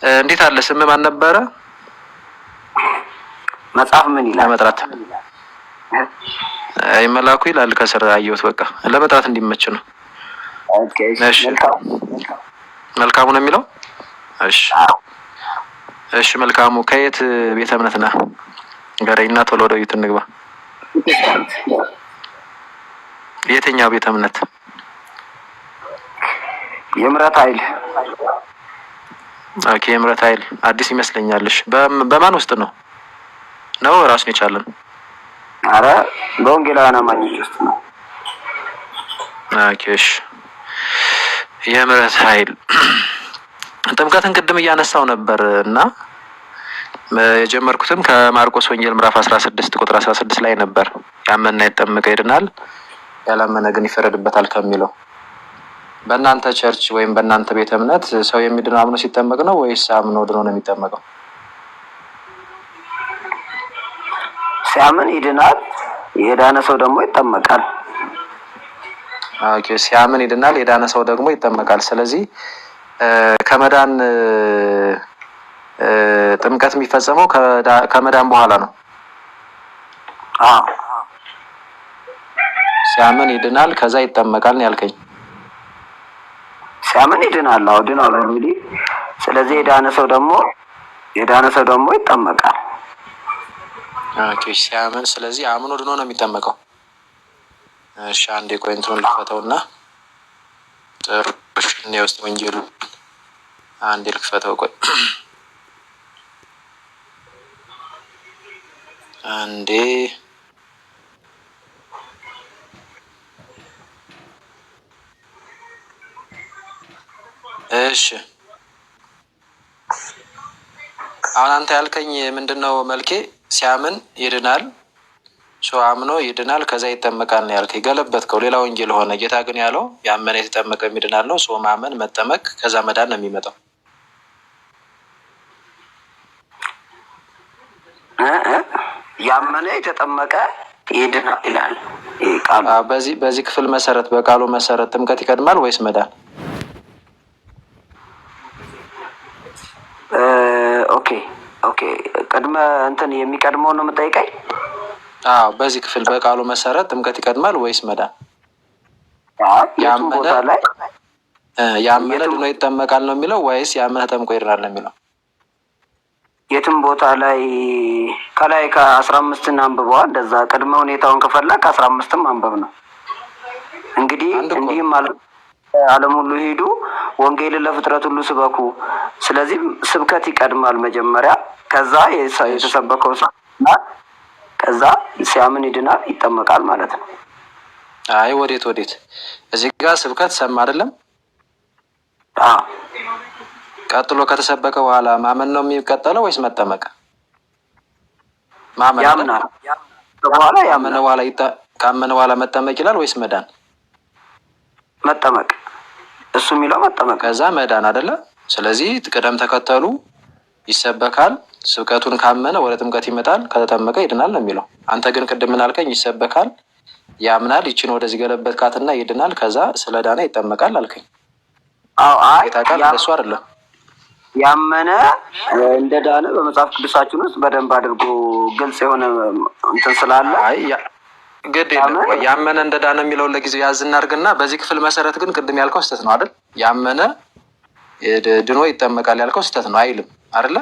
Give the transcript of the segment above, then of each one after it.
እንዴት አለ? ስም ማን ነበረ? መጽሐፍ ምን ይላል? ለመጥራት አይ መላኩ ይላል ከስር አየሁት። በቃ ለመጥራት እንዲመች ነው። ኦኬ እሺ መልካሙ ነው የሚለው። እሺ እሺ መልካሙ ከየት ቤተ እምነት ነህ? ገረኝና ቶሎ ወደ ቤት እንግባ። የትኛው ቤተ እምነት? የምሕረት ኃይል። ኦኬ የምሕረት ኃይል አዲስ ይመስለኛልሽ። በማን ውስጥ ነው ራሱን የቻለን? አረ በወንጌላውያን አማኞች ውስጥ ነው። ኦኬ እሺ የምሕረት ኃይል ጥምቀትን ቅድም እያነሳው ነበር እና የጀመርኩትም ከማርቆስ ወንጌል ምዕራፍ 16 ቁጥር 16 ላይ ነበር። ያመነና የተጠመቀ ይድናል፣ ያላመነ ግን ይፈረድበታል ከሚለው። በእናንተ ቸርች ወይም በእናንተ ቤተ እምነት ሰው የሚድነው አምኖ ሲጠመቅ ነው ወይስ አምኖ ድኖ ነው የሚጠመቀው? ሲያምን ይድናል፣ የዳነ ሰው ደግሞ ይጠመቃል። ኦኬ ሲያምን ይድናል፣ የዳነ ሰው ደግሞ ይጠመቃል። ስለዚህ ከመዳን ጥምቀት የሚፈጸመው ከመዳን በኋላ ነው። ሲያምን ይድናል ከዛ ይጠመቃል ነው ያልከኝ? ሲያምን ይድናል። አዎ ድኗል እንግዲህ። ስለዚህ የዳነ ሰው ደግሞ ይጠመቃል። ኦኬ ሲያምን፣ ስለዚህ አምኖ ድኖ ነው የሚጠመቀው። እሺ አንዴ ቆይ እንትኑን ልክፈተውና ጥሩ እኔ ውስጥ ወንጌሉ አንዴ ልክፈተው። ቆይ አንዴ እሺ አሁን አንተ ያልከኝ ምንድነው መልኬ? ሲያምን ይድናል፣ ሰው አምኖ ይድናል ከዛ ይጠመቃል ነው ያልከኝ። ገለበጥከው፣ ሌላ ወንጌል ሆነ። ጌታ ግን ያለው ያመነ የተጠመቀ ይድናል ነው። ሰው ማመን መጠመቅ ከዛ መዳን ነው የሚመጣው። ያመነ የተጠመቀ ይድናል ይላል ቃሉ። በዚህ ክፍል መሰረት በቃሉ መሰረት ጥምቀት ይቀድማል ወይስ መዳን? ኦኬ ቅድመ እንትን የሚቀድመው ነው የምጠይቀኝ? በዚህ ክፍል በቃሉ መሰረት ጥምቀት ይቀድማል ወይስ መዳን? ያመነ ድኖ ይጠመቃል ነው የሚለው ወይስ ያመነ ተጠምቆ ይድናል ነው የሚለው? የትም ቦታ ላይ ከላይ ከ15 አንብበዋል። እንደዛ ቅድመ ሁኔታውን ከፈለግ 15 አንበብ ነው እንግዲህ። እንዲህም ማለት ዓለም ሁሉ ሂዱ ወንጌልን ለፍጥረት ሁሉ ስበኩ። ስለዚህ ስብከት ይቀድማል መጀመሪያ፣ ከዛ የተሰበከው ከዛ ሲያምን ይድናል ይጠመቃል ማለት ነው። አይ ወዴት እዚህ ጋር ስብከት ሰማ አይደለም? ቀጥሎ ከተሰበከ በኋላ ማመን ነው የሚቀጠለው ወይስ መጠመቅ? ማመን ያምናል። ካመነ በኋላ መጠመቅ ይላል ወይስ መዳን? መጠመቅ። እሱ የሚለው መጠመቅ ከዛ መዳን አይደለ? ስለዚህ ቅደም ተከተሉ ይሰበካል። ስብከቱን ካመነ ወደ ጥምቀት ይመጣል፣ ከተጠመቀ ይድናል ነው የሚለው። አንተ ግን ቅድም ምን አልከኝ? ይሰበካል፣ ያምናል፣ ይችን ወደዚህ ገለበጥካትና ይድናል፣ ከዛ ስለዳነ ይጠመቃል አልከኝ። ታውቃለህ እንደሱ አይደለም። ያመነ እንደዳነ በመጽሐፍ ቅዱሳችን ውስጥ በደንብ አድርጎ ግልጽ የሆነ እንትን ስላለ ግድ የለም። ያመነ እንደዳነ የሚለውን ለጊዜው ያዝ እናድርግና በዚህ ክፍል መሰረት ግን ቅድም ያልከው ስህተት ነው አይደል? ያመነ ድኖ ይጠመቃል ያልከው ስህተት ነው አይልም አይደለ?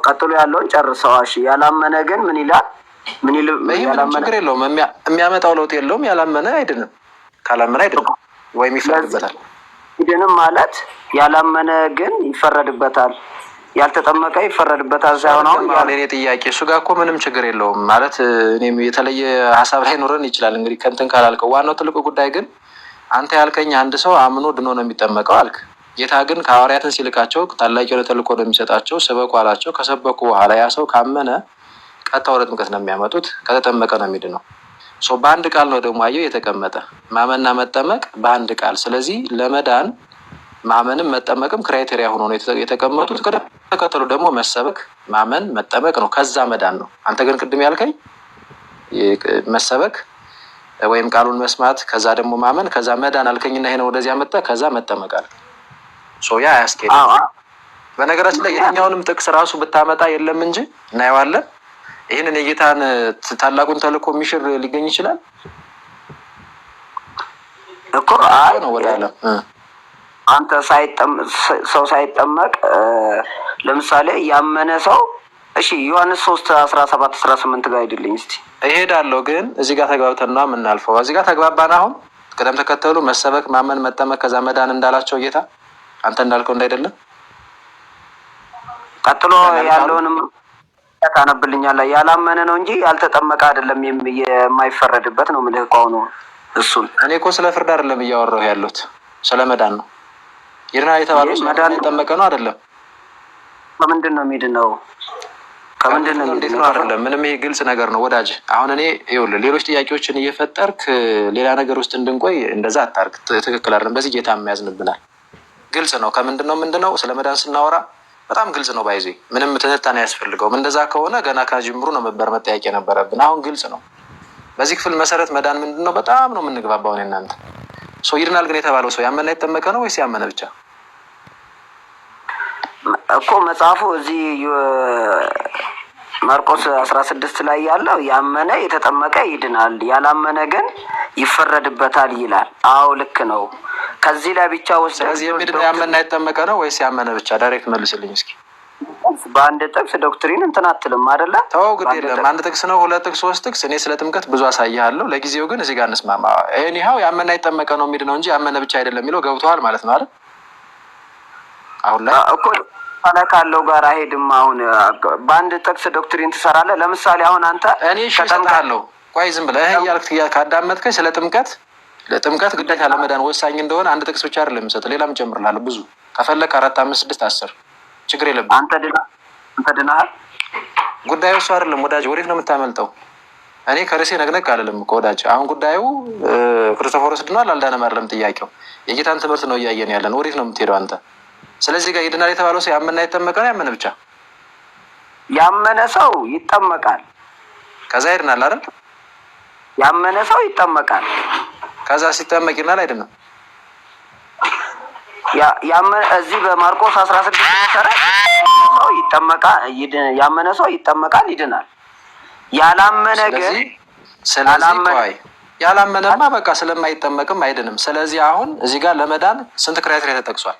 ቀጥሎ ያለውን ጨርሰዋሽ። ያላመነ ግን ምን ይላል? ምንም ችግር የለውም፣ የሚያመጣው ለውጥ የለውም። ያላመነ አይድንም፣ ካላመነ አይድንም ወይም ይፈረድበታል። ይድንም ማለት ያላመነ ግን ይፈረድበታል፣ ያልተጠመቀ ይፈረድበታል ሳይሆን አሁን እኔ ጥያቄ እሱ ጋር እኮ ምንም ችግር የለውም ማለት እኔም የተለየ ሀሳብ ላይ ኖረን ይችላል እንግዲህ ከንትን ካላልከው። ዋናው ትልቁ ጉዳይ ግን አንተ ያልከኝ አንድ ሰው አምኖ ድኖ ነው የሚጠመቀው አልክ። ጌታ ግን ከሐዋርያትን ሲልካቸው ታላቅ የሆነ ተልእኮ ነው የሚሰጣቸው። ስበኩ አላቸው። ከሰበኩ በኋላ ያ ሰው ካመነ ቀጥታ ወደ ጥምቀት ነው የሚያመጡት። ከተጠመቀ ነው የሚድነው። በአንድ ቃል ነው ደግሞ አየው የተቀመጠ ማመንና መጠመቅ በአንድ ቃል። ስለዚህ ለመዳን ማመንም መጠመቅም ክራይቴሪያ ሆኖ ነው የተቀመጡት። ከተከተሉ ደግሞ መሰበክ፣ ማመን፣ መጠመቅ ነው። ከዛ መዳን ነው። አንተ ግን ቅድም ያልከኝ መሰበክ ወይም ቃሉን መስማት፣ ከዛ ደግሞ ማመን፣ ከዛ መዳን አልከኝና ይሄ ነው ወደዚያ መጣ፣ ከዛ መጠመቅ አለ። ያ አያስኬድም። በነገራችን ላይ የትኛውንም ጥቅስ ራሱ ብታመጣ የለም እንጂ እናየዋለን። ይህንን የጌታን ታላቁን ተልእኮ የሚሽር ሊገኝ ይችላል እኮ ነው ወደ ዓለም አንተ ሰው ሳይጠመቅ ለምሳሌ ያመነ ሰው እሺ ዮሐንስ 3:17-18 ጋር አይደለኝ እስቲ እሄዳለሁ። ግን እዚህ ጋር ተግባብተን ነው የምናልፈው። እዚህ ጋር ተግባባን። አሁን ቅደም ተከተሉ መሰበክ፣ ማመን፣ መጠመቅ ከዛ መዳን እንዳላቸው ጌታ አንተ እንዳልከው እንዳይደለም። ቀጥሎ ያለውንም ታነብልኛለህ። ያላመነ ነው እንጂ ያልተጠመቀ አይደለም የማይፈረድበት ነው የምልህ እኮ ነው። እሱን እኔ እኮ ስለ ፍርድ አይደለም እያወራሁ ያለሁት ስለ መዳን ነው። ይድናል የተባለው መዳን የጠመቀ ነው አይደለም። ከምንድን ነው የሚድነው? ከምንድን ነው እንዴት ነው አይደለም? ምንም ይሄ ግልጽ ነገር ነው ወዳጅ። አሁን እኔ ይኸውልህ ሌሎች ጥያቄዎችን እየፈጠርክ ሌላ ነገር ውስጥ እንድንቆይ እንደዛ አታርግ። ትክክል አይደለም። በዚህ ጌታ የሚያዝንብናል። ግልጽ ነው። ከምንድን ነው ስለ መዳን ስናወራ በጣም ግልጽ ነው። ባይዜ ምንም ትንታኔ አያስፈልገውም። እንደዛ ከሆነ ገና ከጅምሩ ነው መጠየቅ የነበረብን። አሁን ግልጽ ነው። በዚህ ክፍል መሰረት መዳን ምንድን ነው? በጣም ነው የምንግባባው እናንተ። ሰው ይድናል ግን የተባለው ሰው ያመነ የተጠመቀ ነው ወይስ ያመነ ብቻ እኮ? መጽሐፉ እዚህ ማርቆስ 16 ላይ ያለው ያመነ የተጠመቀ ይድናል፣ ያላመነ ግን ይፈረድበታል ይላል። አዎ ልክ ነው። ከዚህ ላይ ብቻ ወስደ ስለዚህ የሚድነው ያመነ የተጠመቀ ነው ወይስ ያመነ ብቻ? ዳይሬክት መልስልኝ እስኪ። በአንድ ጥቅስ ዶክትሪን እንትን አትልም አይደለ? ተው ግድ የለም። አንድ ጥቅስ ነው፣ ሁለት ጥቅስ፣ ሶስት ጥቅስ። እኔ ስለ ጥምቀት ብዙ አሳይሃለሁ። ለጊዜው ግን እዚህ ጋር እንስማማ። ይኸው ያመነ የተጠመቀ ነው የሚድነው እንጂ ያመነ ብቻ አይደለም የሚለው ገብቶሃል ማለት ነው አይደል? አሁን ላይ እኮ ካለው ጋር አይሄድም። አሁን በአንድ ጥቅስ ዶክትሪን ትሰራለህ። ለምሳሌ አሁን አንተ እኔ እሰጥሃለሁ። ቆይ ዝም ብለህ እያልክ ካዳመጥከኝ ስለ ለጥምቀት ግዴታ ለመዳን ወሳኝ እንደሆነ አንድ ጥቅስ ብቻ አይደለም የምሰጥ፣ ሌላም ጨምርልሃለሁ። ብዙ ከፈለክ 4፣ 5፣ 6፣ 10 ችግር የለብህም። አንተ ድናሃል። ጉዳዩ እሱ አይደለም ወዳጅ። ወዴት ነው የምታመልጠው? እኔ ከርሴ ነቅነቅ አልልም እኮ ወዳጅ። አሁን ጉዳዩ ክርስቶፎሮስ ድኗል አልዳነም አይደለም ጥያቄው። የጌታን ትምህርት ነው እያየን ያለን። ወዴት ነው የምትሄደው አንተ? ስለዚህ ጋር ይድናል የተባለው ሰው ያመነ የተጠመቀ ነው ያመነ ብቻ? ያመነ ሰው ይጠመቃል፣ ከዛ ይድናል አይደል? ያመነ ሰው ይጠመቃል፣ ከዛ ሲጠመቅ ይድናል አይደለም? እዚህ በማርቆስ 16 መሰረት ሰው ይጠመቃል፣ ያመነ ሰው ይጠመቃል፣ ይድናል። ያላመነ ግን ያላመነማ በቃ ስለማይጠመቅም አይድንም። ስለዚህ አሁን እዚህ ጋር ለመዳን ስንት ክራይቴሪያ ተጠቅሷል?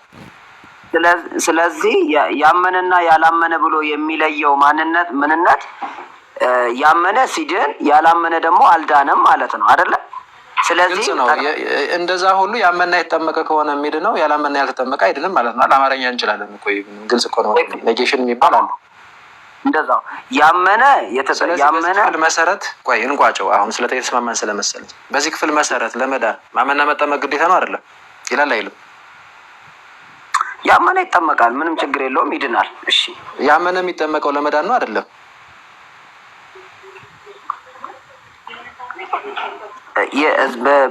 ስለዚህ ያመነና ያላመነ ብሎ የሚለየው ምንነት ያመነ ሲድን ያላመነ ደግሞ አልዳነም ማለት ነው አይደለ? ስለዚህ እንደዛ ሁሉ ያመና የተጠመቀ ከሆነ የሚድነው ያላመና ያልተጠመቀ አይድንም ማለት ነው። አማርኛ እንችላለን እኮ ግልጽ እኮ ነው። ኔጌሽን የሚባል አለ እንደዛው ያመነ ክፍል መሰረት ቆይ እንቋጨው። አሁን ስለተስማማን ስለመሰለኝ በዚህ ክፍል መሰረት ለመዳን ማመና መጠመቅ ግዴታ ነው አይደለም? ይላል አይልም? ያመነ ይጠመቃል፣ ምንም ችግር የለውም፣ ይድናል። እሺ ያመነ የሚጠመቀው ለመዳን ነው አይደለም?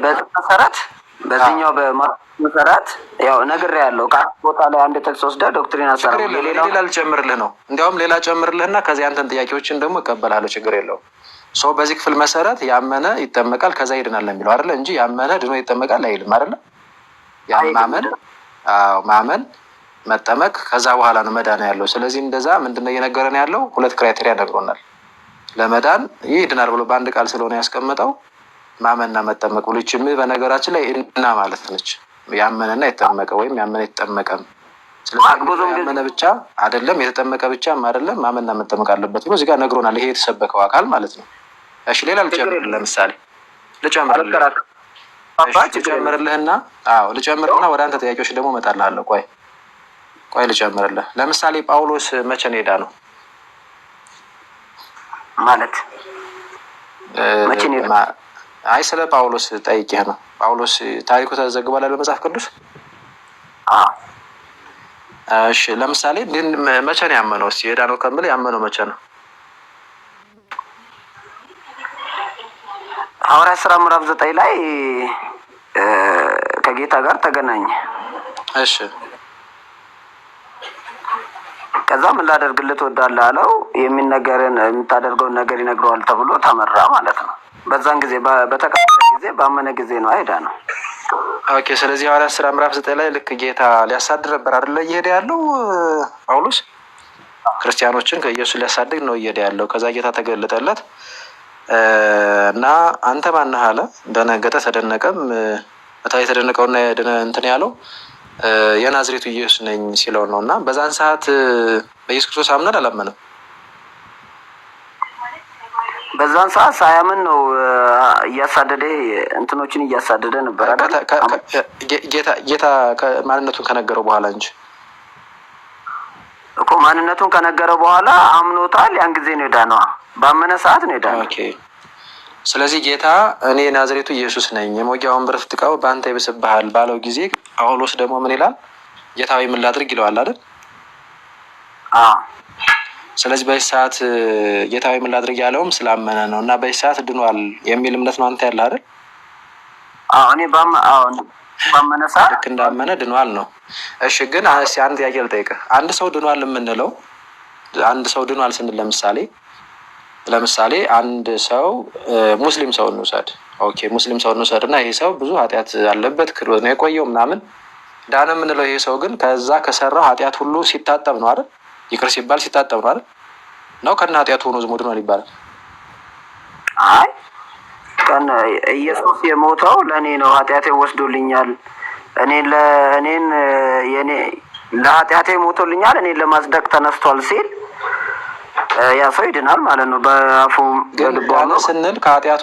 በዚህ መሰረት በዚህኛው በመሰረት ያው ነግሬሃለሁ። ቦታ ላይ አንድ ጥቅስ ወስደህ ዶክትሪን አሰራ ሌላ ልጨምርልህ ነው። እንዲያውም ሌላ ጨምርልህና ከዚህ አንተን ጥያቄዎችን ደግሞ እቀበላለሁ። ችግር የለውም። ሰው በዚህ ክፍል መሰረት ያመነ ይጠመቃል ከዛ ይድናል የሚለው አይደለ እንጂ ያመነ ድኖ ይጠመቃል አይልም አይደለ? ማመን መጠመቅ ከዛ በኋላ ነው መዳን ያለው። ስለዚህ እንደዛ ምንድነው እየነገረን ያለው? ሁለት ክራይቴሪያ ነግሮናል። ለመዳን ይህ ይድናል ብሎ በአንድ ቃል ስለሆነ ያስቀመጠው ማመንና መጠመቅ ብሎ ይችም በነገራችን ላይ እና ማለት ነች ያመነና የተጠመቀ ወይም ያመነ የተጠመቀም። ስለዚህ ያመነ ብቻ አይደለም የተጠመቀ ብቻም አይደለም ማመንና መጠመቅ አለበት ብሎ እዚህ ጋር ነግሮናል። ይሄ የተሰበከው አካል ማለት ነው። እሺ ሌላ ልጨምርልህ፣ ለምሳሌ ልጨምርልህና ወደ አንተ ጥያቄዎች ደግሞ እመጣልሃለሁ። ቆይ ልጨምርልህ። ለምሳሌ ጳውሎስ መቼ ነው ሄዳ ነው ማለት መቼ ነው? አይ ስለ ጳውሎስ ጠይቄህ ነው። ጳውሎስ ታሪኩ ተዘግቧል በመጽሐፍ ቅዱስ? እሺ ለምሳሌ መቼ ነው ያመነው? እስኪ ሄዳ ነው ከምልህ ያመነው መቼ ነው? ሐዋርያት ሥራ ምዕራፍ 9 ላይ ከጌታ ጋር ተገናኘ። እሺ ከዛ ምን ላደርግልህ ትወዳለህ አለው። የምታደርገውን ነገር ይነግረዋል ተብሎ ተመራ ማለት ነው። በዛን ጊዜ በተቀበለ ጊዜ ባመነ ጊዜ ነው አይዳ ነው። ኦኬ። ስለዚህ ሐዋርያት ሥራ ምዕራፍ 9 ላይ ልክ ጌታ ሊያሳድድ ነበር አይደለ እየሄደ ያለው ጳውሎስ ክርስቲያኖችን ከኢየሱስ ሊያሳድግ ነው እየሄደ ያለው። ከዛ ጌታ ተገለጠለት እና አንተ ማነህ አለ። ደነገጠ፣ ተደነቀም። በታ የተደነቀውና እንትን ያለው የናዝሬቱ ኢየሱስ ነኝ ሲለው ነው። እና በዛን ሰዓት በኢየሱስ ክርስቶስ አምናል አላመነም? በዛን ሰዓት ሳያምን ነው እያሳደደ እንትኖችን እያሳደደ ነበር አይደል? ጌታ ማንነቱን ከነገረው በኋላ እንጂ እኮ ማንነቱን ከነገረው በኋላ አምኖታል። ያን ጊዜ ነው የዳነው። ባመነ ሰዓት ነው የዳነው። ኦኬ። ስለዚህ ጌታ እኔ ናዝሬቱ ኢየሱስ ነኝ የመውጊያውን ብረት ትቃው በአንተ ይብስብሃል ባለው ጊዜ ጳውሎስ ደግሞ ምን ይላል? ጌታዊ ምን ላድርግ ይለዋል አይደል? ስለዚህ በዚህ ሰዓት ጌታዊ ምን ላድርግ ያለውም ስላመነ ነው። እና በዚህ ሰዓት ድኗል የሚል እምነት ነው አንተ ያለህ አይደል? እኔ ባመነ ሰዓት ልክ እንዳመነ ድኗል ነው። እሺ፣ ግን አንድ ጥያቄ ልጠይቅህ። አንድ ሰው ድኗል የምንለው አንድ ሰው ድኗል ስንል ለምሳሌ አንድ ሰው ሙስሊም ሰው እንውሰድ። ኦኬ፣ ሙስሊም ሰው እንውሰድ እና ይሄ ሰው ብዙ ኃጢአት አለበት ክዶት ነው የቆየው ምናምን ዳነ የምንለው ይሄ ሰው ግን ከዛ ከሰራው ኃጢአት ሁሉ ሲታጠብ ነው አይደል? ይቅር ሲባል ሲታጠብ ነው አይደል? ነው ከነ ኃጢአቱ ሆኖ ዝም ድኗል ይባላል? አይ ቀን ኢየሱስ የሞተው ለእኔ ነው፣ ኃጢአቴን ወስዶልኛል፣ እኔን ለኃጢአቴ ሞቶልኛል፣ እኔን ለማጽደቅ ተነስቷል ሲል ያ ሰው ይድናል ማለት ነው። በአፉ ዳነ ስንል ከኃጢአት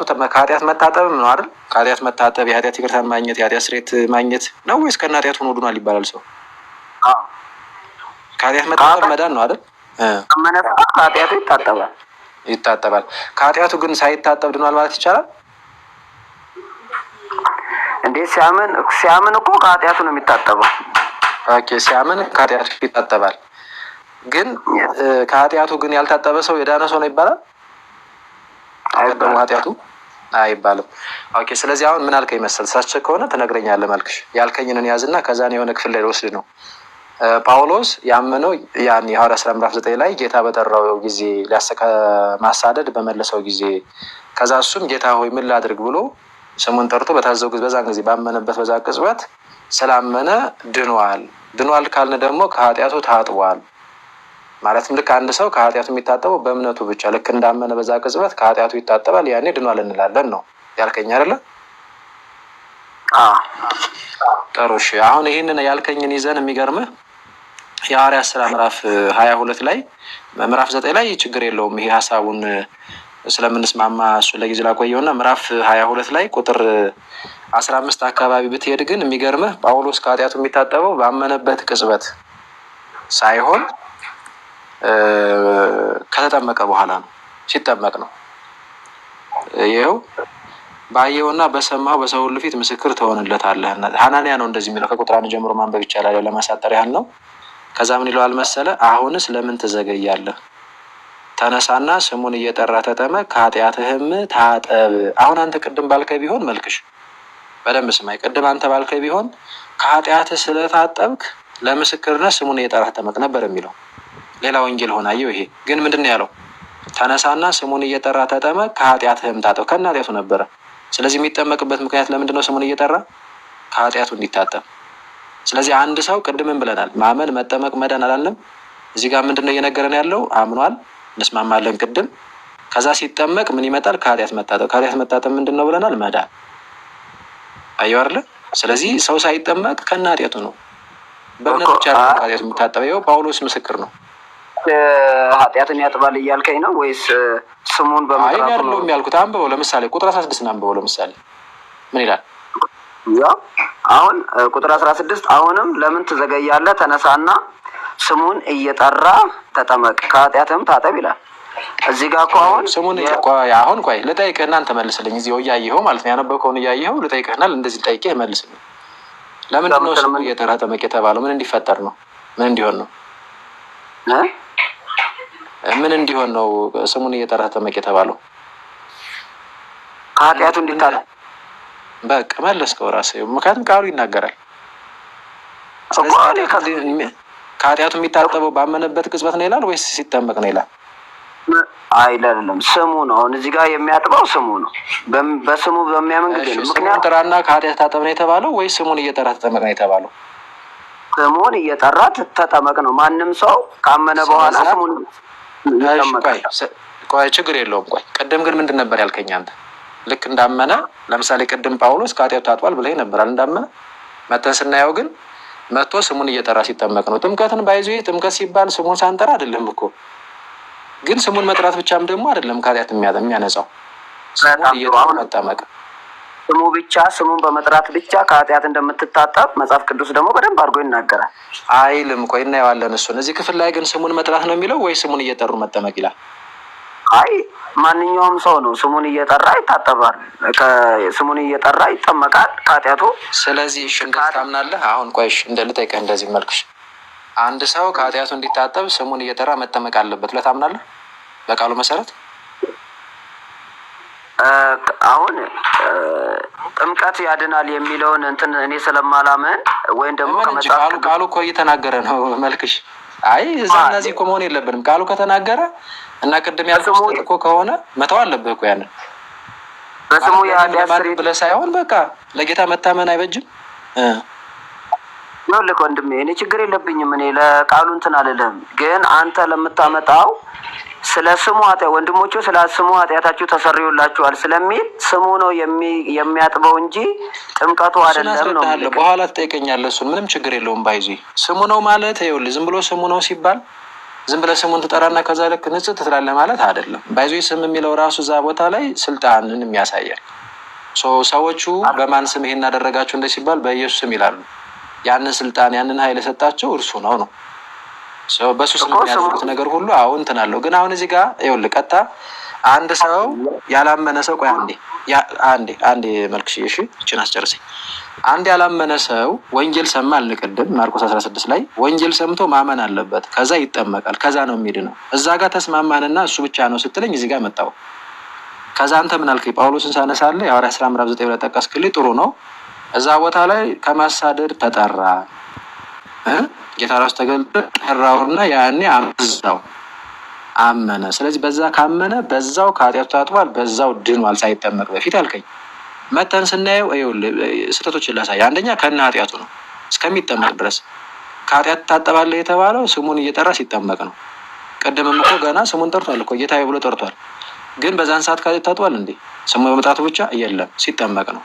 መታጠብም ነው አይደል? ከኃጢአት መታጠብ የኃጢአት ይቅርታን ማግኘት የኃጢአት ስርየት ማግኘት ነው ወይስ ከነ ኃጢአቱ ሆኖ ድኗል ይባላል? ሰው ከኃጢአት መታጠብ መዳን ነው አይደል? ከኃጢአቱ ይታጠባል። ከኃጢአቱ ግን ሳይታጠብ ድኗል ማለት ይቻላል እንዴ? ሲያምን እኮ ከኃጢአቱ ነው የሚታጠበው። ኦኬ፣ ሲያምን ከኃጢአቱ ይታጠባል። ግን ከኃጢአቱ ግን ያልታጠበ ሰው የዳነ ሰው ነው ይባላል? አይባልም። ኃጢአቱ አይባልም። ኦኬ። ስለዚህ አሁን ምን አልከኝ መሰል ሳስቸ ከሆነ ትነግረኛለህ። መልክሽ ያልከኝንን ያዝና ከዛን የሆነ ክፍል ላይ ወስድ ነው። ጳውሎስ ያመነው ያን የሐዋርያት ሥራ ምዕራፍ 9 ላይ ጌታ በጠራው ጊዜ ማሳደድ በመለሰው ጊዜ ከዛ እሱም ጌታ ሆይ ምን ላድርግ ብሎ ስሙን ጠርቶ በታዘው ጊዜ በዛን ጊዜ ባመነበት በዛ ቅጽበት ስላመነ ድኗል። ድኗል ካልን ደግሞ ከኃጢአቱ ታጥቧል ማለትም ልክ አንድ ሰው ከኃጢአቱ የሚታጠበው በእምነቱ ብቻ ልክ እንዳመነ በዛ ቅጽበት ከኃጢአቱ ይታጠባል። ያኔ ድኗል እንላለን ነው ያልከኝ አይደለ? ጥሩ። እሺ፣ አሁን ይህንን ያልከኝን ይዘን የሚገርምህ የሐዋርያት ሥራ ምዕራፍ 22 ላይ ምዕራፍ 9 ላይ ችግር የለውም ይሄ ሀሳቡን ስለምንስማማ እሱ ለጊዜ ላቆየውና ምዕራፍ 22 ላይ ቁጥር 15 አካባቢ ብትሄድ ግን የሚገርምህ ጳውሎስ ከኃጢአቱ የሚታጠበው ባመነበት ቅጽበት ሳይሆን ከተጠመቀ በኋላ ነው። ሲጠመቅ ነው። ይኸው ባየውና በሰማው በሰው ሁሉ ፊት ምስክር ትሆንለታለህ። ሐናንያ ነው እንደዚህ የሚለው። ከቁጥር 1 ጀምሮ ማንበብ ይቻላል፣ ለማሳጠር ያህል ነው። ከዛ ምን ይለዋል መሰለ? አሁንስ ለምን ትዘገያለህ? ተነሳና ስሙን እየጠራ ተጠመቅ፣ ከኃጢአትህም ታጠብ። አሁን አንተ ቅድም ባልከኝ ቢሆን መልክሽ በደንብ ስማኝ። ቅድም አንተ ባልከኝ ቢሆን ከኃጢአትህ ስለታጠብክ ለምስክርነት ስሙን እየጠራ ተጠመቅ ነበር የሚለው። ሌላ ወንጌል ሆነ። አየው። ይሄ ግን ምንድን ነው ያለው? ተነሳና ስሙን እየጠራ ተጠመቅ፣ ከኃጢአትህም ታጠብ። ከነ ኃጢአቱ ነበረ። ስለዚህ የሚጠመቅበት ምክንያት ለምንድን ነው? ስሙን እየጠራ ከኃጢአቱ እንዲታጠብ። ስለዚህ አንድ ሰው ቅድምን ብለናል፣ ማመን መጠመቅ መዳን አላለም። እዚህ ጋር ምንድን ነው እየነገረን ያለው? አምኗል፣ እንስማማለን ቅድም። ከዛ ሲጠመቅ ምን ይመጣል? ከኃጢአት መታጠብ። ከኃጢአት መታጠብ ምንድን ነው ብለናል? መዳን። አየው አይደለ? ስለዚህ ሰው ሳይጠመቅ ከነ ኃጢአቱ ነው። በእምነት ብቻ ከኃጢአቱ የሚታጠበው። ይኸው ጳውሎስ ምስክር ነው። ኃጢአትን ያጥባል እያልከኝ ነው ወይስ ስሙን በመጥራቱ ነው? ያልኩት አንብበው። ለምሳሌ ቁጥር 16 አንብበው። ለምሳሌ ምን ይላል? አሁን ቁጥር 16 አሁንም ለምን ትዘገያለህ? ተነሳና ስሙን እየጠራ ተጠመቅ፣ ከኃጢአትህም ታጠብ ይላል። እዚህ ጋር እኮ አሁን ስሙን አሁን ቆይ ልጠይቅህና አንተ መልስልኝ። እዚህ እያየኸው ማለት ነው፣ ያነበብከውን እያየኸው ልጠይቅህና እንደዚህ ጠይቄህ መልስልኝ። ለምንድን ነው ስሙን እየጠራ ተጠመቅ የተባለው? ምን እንዲፈጠር ነው? ምን እንዲሆን ነው? ምን እንዲሆን ነው ስሙን እየጠራ ተጠመቅ የተባለው? ከኃጢአቱ እንዲታጠብ። በቃ መለስከው ራስህ። ምክንያቱም ቃሉ ይናገራል። ከኃጢአቱ የሚታጠበው ባመነበት ቅጽበት ነው ይላል ወይስ ሲጠመቅ ነው ይላል? አይደለም ስሙ ነው። አሁን እዚህ ጋር የሚያጥበው ስሙ ነው። በስሙ በሚያምን ጊዜ ነው። ምክንያቱም ጥራና ከኃጢአት ታጠብ ነው የተባለው ወይ ስሙን እየጠራ ተጠመቅ ነው የተባለው? ስሙን እየጠራ ተጠመቅ ነው። ማንም ሰው ካመነ በኋላ ስሙን ቆይ ችግር የለውም። ቆይ ቅድም ግን ምንድን ነበር ያልከኝ አንተ? ልክ እንዳመነ ለምሳሌ ቅድም ጳውሎስ ከኃጢአቱ ታጥቧል ብለህ ነበራል እንዳመነ። መተን ስናየው ግን መጥቶ ስሙን እየጠራ ሲጠመቅ ነው። ጥምቀትን ባይዞ ጥምቀት ሲባል ስሙን ሳንጠራ አይደለም እኮ። ግን ስሙን መጥራት ብቻም ደግሞ አይደለም ከኃጢአት የሚያነጻው፣ ስሙን እየጠራ መጠመቅ። ስሙ ብቻ ስሙን በመጥራት ብቻ ከኃጢአት እንደምትታጠብ መጽሐፍ ቅዱስ ደግሞ በደንብ አድርጎ ይናገራል አይልም? ቆይ እናየዋለን እሱን። እዚህ ክፍል ላይ ግን ስሙን መጥራት ነው የሚለው ወይ ስሙን እየጠሩ መጠመቅ ይላል? አይ ማንኛውም ሰው ነው ስሙን እየጠራ ይታጠባል፣ ስሙን እየጠራ ይጠመቃል ከኃጢአቱ። ስለዚህ እንደዚህ ታምናለህ? አሁን ቆይሽ ልጠይቅህ እንደዚህ መልክሽ፣ አንድ ሰው ከኃጢአቱ እንዲታጠብ ስሙን እየጠራ መጠመቅ አለበት ብለህ ታምናለህ በቃሉ መሰረት? አሁን ጥምቀት ያድናል የሚለውን እንትን እኔ ስለማላምን ወይም ደግሞ ቃሉ እኮ እየተናገረ ነው መልክሽ። አይ እዛ እነዚህ እኮ መሆን የለብንም። ቃሉ ከተናገረ እና ቅድም ያልኩት እኮ ከሆነ መተው አለብህ እኮ ያንን በስሙ የኃጢአት ስርየት ብለህ ሳይሆን በቃ ለጌታ መታመን አይበጅም። ይኸውልህ ወንድሜ እኔ ችግር የለብኝም። እኔ ለቃሉ እንትን አልልም። ግን አንተ ለምታመጣው ስለ ስሙ ወንድሞቹ ስለ ስሙ ኃጢአታችሁ ተሰርዮላችኋል ስለሚል ስሙ ነው የሚያጥበው እንጂ ጥምቀቱ አይደለም ነው። በኋላ ትጠይቀኛለህ እሱን፣ ምንም ችግር የለውም። ባይዚ ስሙ ነው ማለት ይኸውልህ፣ ዝም ብሎ ስሙ ነው ሲባል ዝም ብለህ ስሙን ትጠራና ከዛ ልክ ንጽህ ትላለህ ማለት አይደለም። ባይዚ ስም የሚለው ራሱ እዛ ቦታ ላይ ስልጣንን የሚያሳያል። ሰዎቹ በማን ስም ይሄን እናደረጋቸው እንደ ሲባል በኢየሱስ ስም ይላሉ። ያንን ስልጣን ያንን ኃይል የሰጣቸው እርሱ ነው። በሱ ስም የሚያደርጉት ነገር ሁሉ አሁን እንትን አለው። ግን አሁን እዚህ ጋር ይኸውልህ ቀጥታ አንድ ሰው ያላመነ ሰው ቆይ አንዴ መልክሽ እሺ እችን አስጨርሰኝ። አንድ ያላመነ ሰው ወንጌል ሰማ አልን ቅድም ማርቆስ 16 ላይ ወንጌል ሰምቶ ማመን አለበት፣ ከዛ ይጠመቃል፣ ከዛ ነው የሚድነው። እዛ ጋር ተስማማንና እሱ ብቻ ነው ስትለኝ እዚህ ጋር መጣው። ከዛ አንተ ምን አልከኝ? ጳውሎስን ሳነሳለህ የሐዋርያት ሥራ ምዕራፍ 9 ላይ ጠቀስክልኝ። ጥሩ ነው። እዛ ቦታ ላይ ከማሳደድ ተጠራ ጌታ ራሱ ተገልጦ ጠራውና ያኔ አመዛው አመነ። ስለዚህ በዛ ካመነ በዛው ከኃጢአቱ ታጥቧል፣ በዛው ድኗል ሳይጠመቅ በፊት አልከኝ። መተን ስናየው ይኸውልህ ስህተቶችን ላሳይ። አንደኛ ከነ ኃጢአቱ ነው እስከሚጠመቅ ድረስ ከኃጢአት ታጠባለህ የተባለው ስሙን እየጠራ ሲጠመቅ ነው። ቅድምም እኮ ገና ስሙን ጠርቷል እኮ ጌታዬ ብሎ ጠርቷል። ግን በዛን ሰዓት ከኃጢአት ታጥቧል እንዴ? ስሙ በመጥራቱ ብቻ የለም ሲጠመቅ ነው።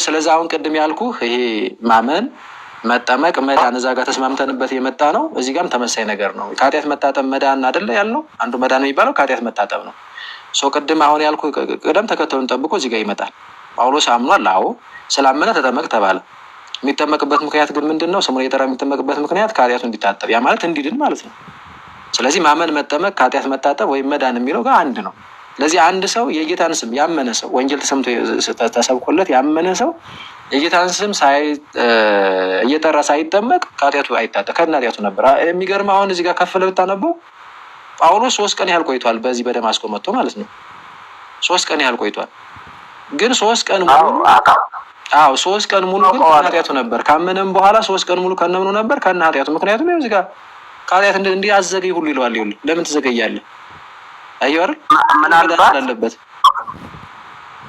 ስለዚህ አሁን ቅድም ያልኩህ ይሄ ማመን መጠመቅ መዳን እዛ ጋር ተስማምተንበት የመጣ ነው። እዚህ ጋርም ተመሳይ ነገር ነው። ከኃጢአት መታጠብ መዳን አይደለ ያልነው? አንዱ መዳን የሚባለው ከኃጢአት መታጠብ ነው። ቅድም አሁን ያልኩ ቅደም ተከተሉን ጠብቆ እዚህ ጋር ይመጣል። ጳውሎስ አምኗል። አዎ ስላመነ ተጠመቅ ተባለ። የሚጠመቅበት ምክንያት ግን ምንድን ነው? ስሙን እየጠራ የሚጠመቅበት ምክንያት ከኃጢአቱ እንዲታጠብ፣ ያ ማለት እንዲድን ማለት ነው። ስለዚህ ማመን መጠመቅ ከኃጢአት መታጠብ ወይም መዳን የሚለው ጋር አንድ ነው። ስለዚህ አንድ ሰው የጌታን ስም ያመነ ሰው ወንጌል ተሰምቶ ተሰብኮለት ያመነ ሰው የጌታን ስም እየጠራ ሳይጠመቅ ከኃጢአቱ አይታጠብ ከነ ኃጢአቱ ነበር። የሚገርም አሁን እዚህ ጋር ከፍለ ብታነበው ጳውሎስ 3 ቀን ያህል ቆይቷል በዚህ በደማስቆ መጥቶ ማለት ነው። 3 ቀን ያህል ቆይቷል። ግን 3 ቀን ሙሉ 3 ቀን ሙሉ ግን ከነ ኃጢአቱ ነበር። ካመነም በኋላ 3 ቀን ሙሉ ከነምኑ ነበር ከነ ኃጢአቱ። ምክንያቱም እዚህ ጋር ከኃጢአት እንዲህ አዘገይ ሁሉ ይለዋል። ይኸውልህ ለምን ትዘገያለህ? አየሁ አይደል? ምናልባት አለበት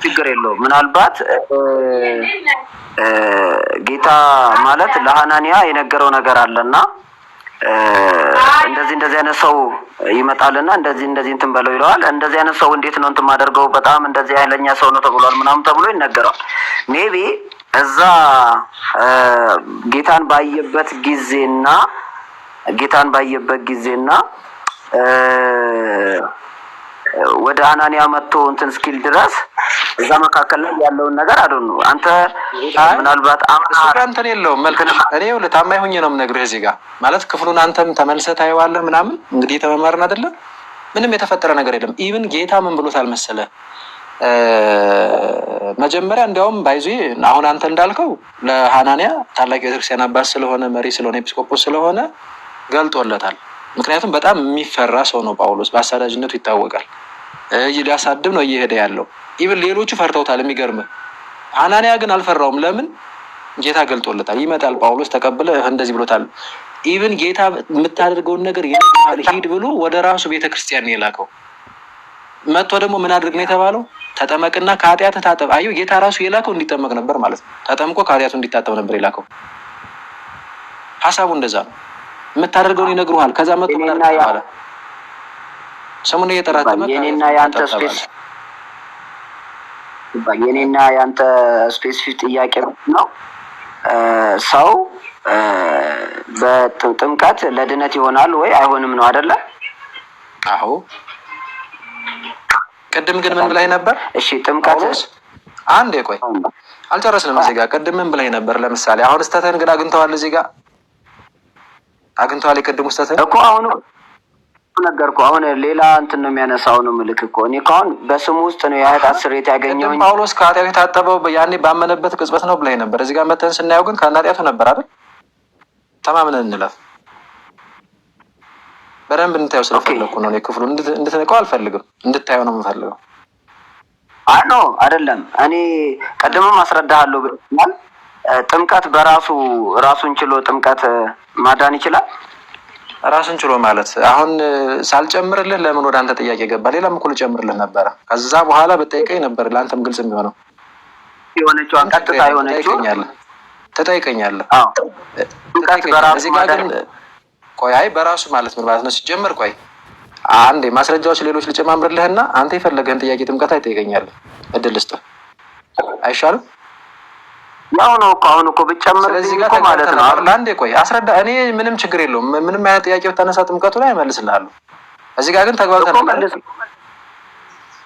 ችግር የለውም። ምናልባት ጌታ ማለት ለሐናንያ የነገረው ነገር አለና እንደዚህ አይነት ሰው ይመጣልና እንደዚህ እንትን በለው ይለዋል። እንደዚህ አይነት ሰው እንዴት ነው እንትን ማደርገው? በጣም እንደዚህ ኃይለኛ ሰው ነው ተብሏል ምናምን ተብሎ ይነገረዋል። ሜቢ እዛ ጌታን ባየበት ጊዜና ወደ አናንያ መጥቶ እንትን እስኪል ድረስ እዛ መካከል ላይ ያለውን ነገር አደኑ አንተ ምናልባት እንትን የለውም መልክ እኔ ታማኝ ሆኜ ነው የምነግርህ። እዚህ ጋር ማለት ክፍሉን አንተም ተመልሰህ ታየዋለህ ምናምን። እንግዲህ የተመማርን አይደለም ምንም የተፈጠረ ነገር የለም። ኢቭን ጌታ ምን ብሎታል መሰለህ? መጀመሪያ እንዲያውም ባይዙ አሁን አንተ እንዳልከው ለሐናንያ ታላቅ ቤተክርስቲያን አባት ስለሆነ መሪ ስለሆነ ኤጲስቆጶስ ስለሆነ ገልጦለታል። ምክንያቱም በጣም የሚፈራ ሰው ነው ጳውሎስ፣ በአሳዳጅነቱ ይታወቃል። ሊያሳድብ ነው እየሄደ ያለው። ኢቭን ሌሎቹ ፈርተውታል። የሚገርምህ ሐናንያ ግን አልፈራውም። ለምን? ጌታ ገልጦለታል። ይመጣል ጳውሎስ ተቀብለ እንደዚህ ብሎታል። ኢቭን ጌታ የምታደርገውን ነገር ይነግርሃል ሂድ ብሎ ወደ ራሱ ቤተክርስቲያን ነው የላከው። መጥቶ ደግሞ ምን አድርግ ነው የተባለው? ተጠመቅና ከኃጢአትህ ታጠብ። አየሁ ጌታ ራሱ የላከው እንዲጠመቅ ነበር ማለት ነው። ተጠምቆ ከኃጢአቱ እንዲታጠብ ነበር የላከው። ሀሳቡ እንደዛ ነው። የምታደርገውን ይነግሩሃል። ከዛ መጥቶ ምን አድርግ ተባለ? ስሙን እየጠራህ የኔና ያንተ ስፔሲፊክ ጥያቄ ነው። ሰው በጥምቀት ለድነት ይሆናል ወይ አይሆንም ነው አይደለ? አዎ። ቅድም ግን ምን ብላይ ነበር? እሺ ጥምቀት አንዴ ቆይ አልጨረስንም። እዚህ ጋር ቅድም ምን ብላይ ነበር? ለምሳሌ አሁን ስተተን ግን አግኝተዋል። እዚህ ጋር አግኝተዋል። የቅድሙ ስተተን እኮ አሁን ነገርኩህ። አሁን ሌላ እንትን ነው የሚያነሳው ነው ምልክ እኮ እኔ አሁን በስሙ ውስጥ ነው የኃጢአት ስርየት ያገኘው። ጳውሎስ ከኃጢአቱ የታጠበው ያኔ ባመነበት ቅጽበት ነው ብላይ ነበር። እዚህ ጋር መተን ስናየው ግን ከኃጢአቱ ነበር አይደል? ተማምነን እንለፍ። በደንብ እንድታየው ስለፈለኩ ነው። እኔ ክፍሉ እንድትነቀው አልፈልግም፣ እንድታየው ነው የምፈልገው። አይ ነው አይደለም። እኔ ቀድሞም አስረዳሃለሁ ብለናል። ጥምቀት በራሱ ራሱን ችሎ ጥምቀት ማዳን ይችላል። ራሱን ችሎ ማለት አሁን ሳልጨምርልህ ለምን ወደ አንተ ጥያቄ ገባ? ሌላም እኮ ልጨምርልህ ነበረ። ከዛ በኋላ ብጠይቀኝ ነበር ለአንተም ግልጽ የሚሆነው። የሆነችው ቀጥታ የሆነችው ትጠይቀኛለህ። እዚህ ጋር ግን ቆይ፣ አይ በራሱ ማለት ምን ማለት ነው ሲጀምር? ቆይ አንዴ ማስረጃዎች ሌሎች ልጨማምርልህና አንተ የፈለገህን ጥያቄ ጥምቀት አይጠይቀኛለህ። እድል ስጥህ አይሻልም? ያው ነው እኮ አሁን እኮ ብጨምር እዚህ ጋር ማለት ነው። አንዴ ቆይ አስረዳ። እኔ ምንም ችግር የለውም። ምንም አይነት ጥያቄ ብታነሳ ጥምቀቱ ላይ እመልስልሃለሁ። እዚህ ጋር ግን ተግባብተናል።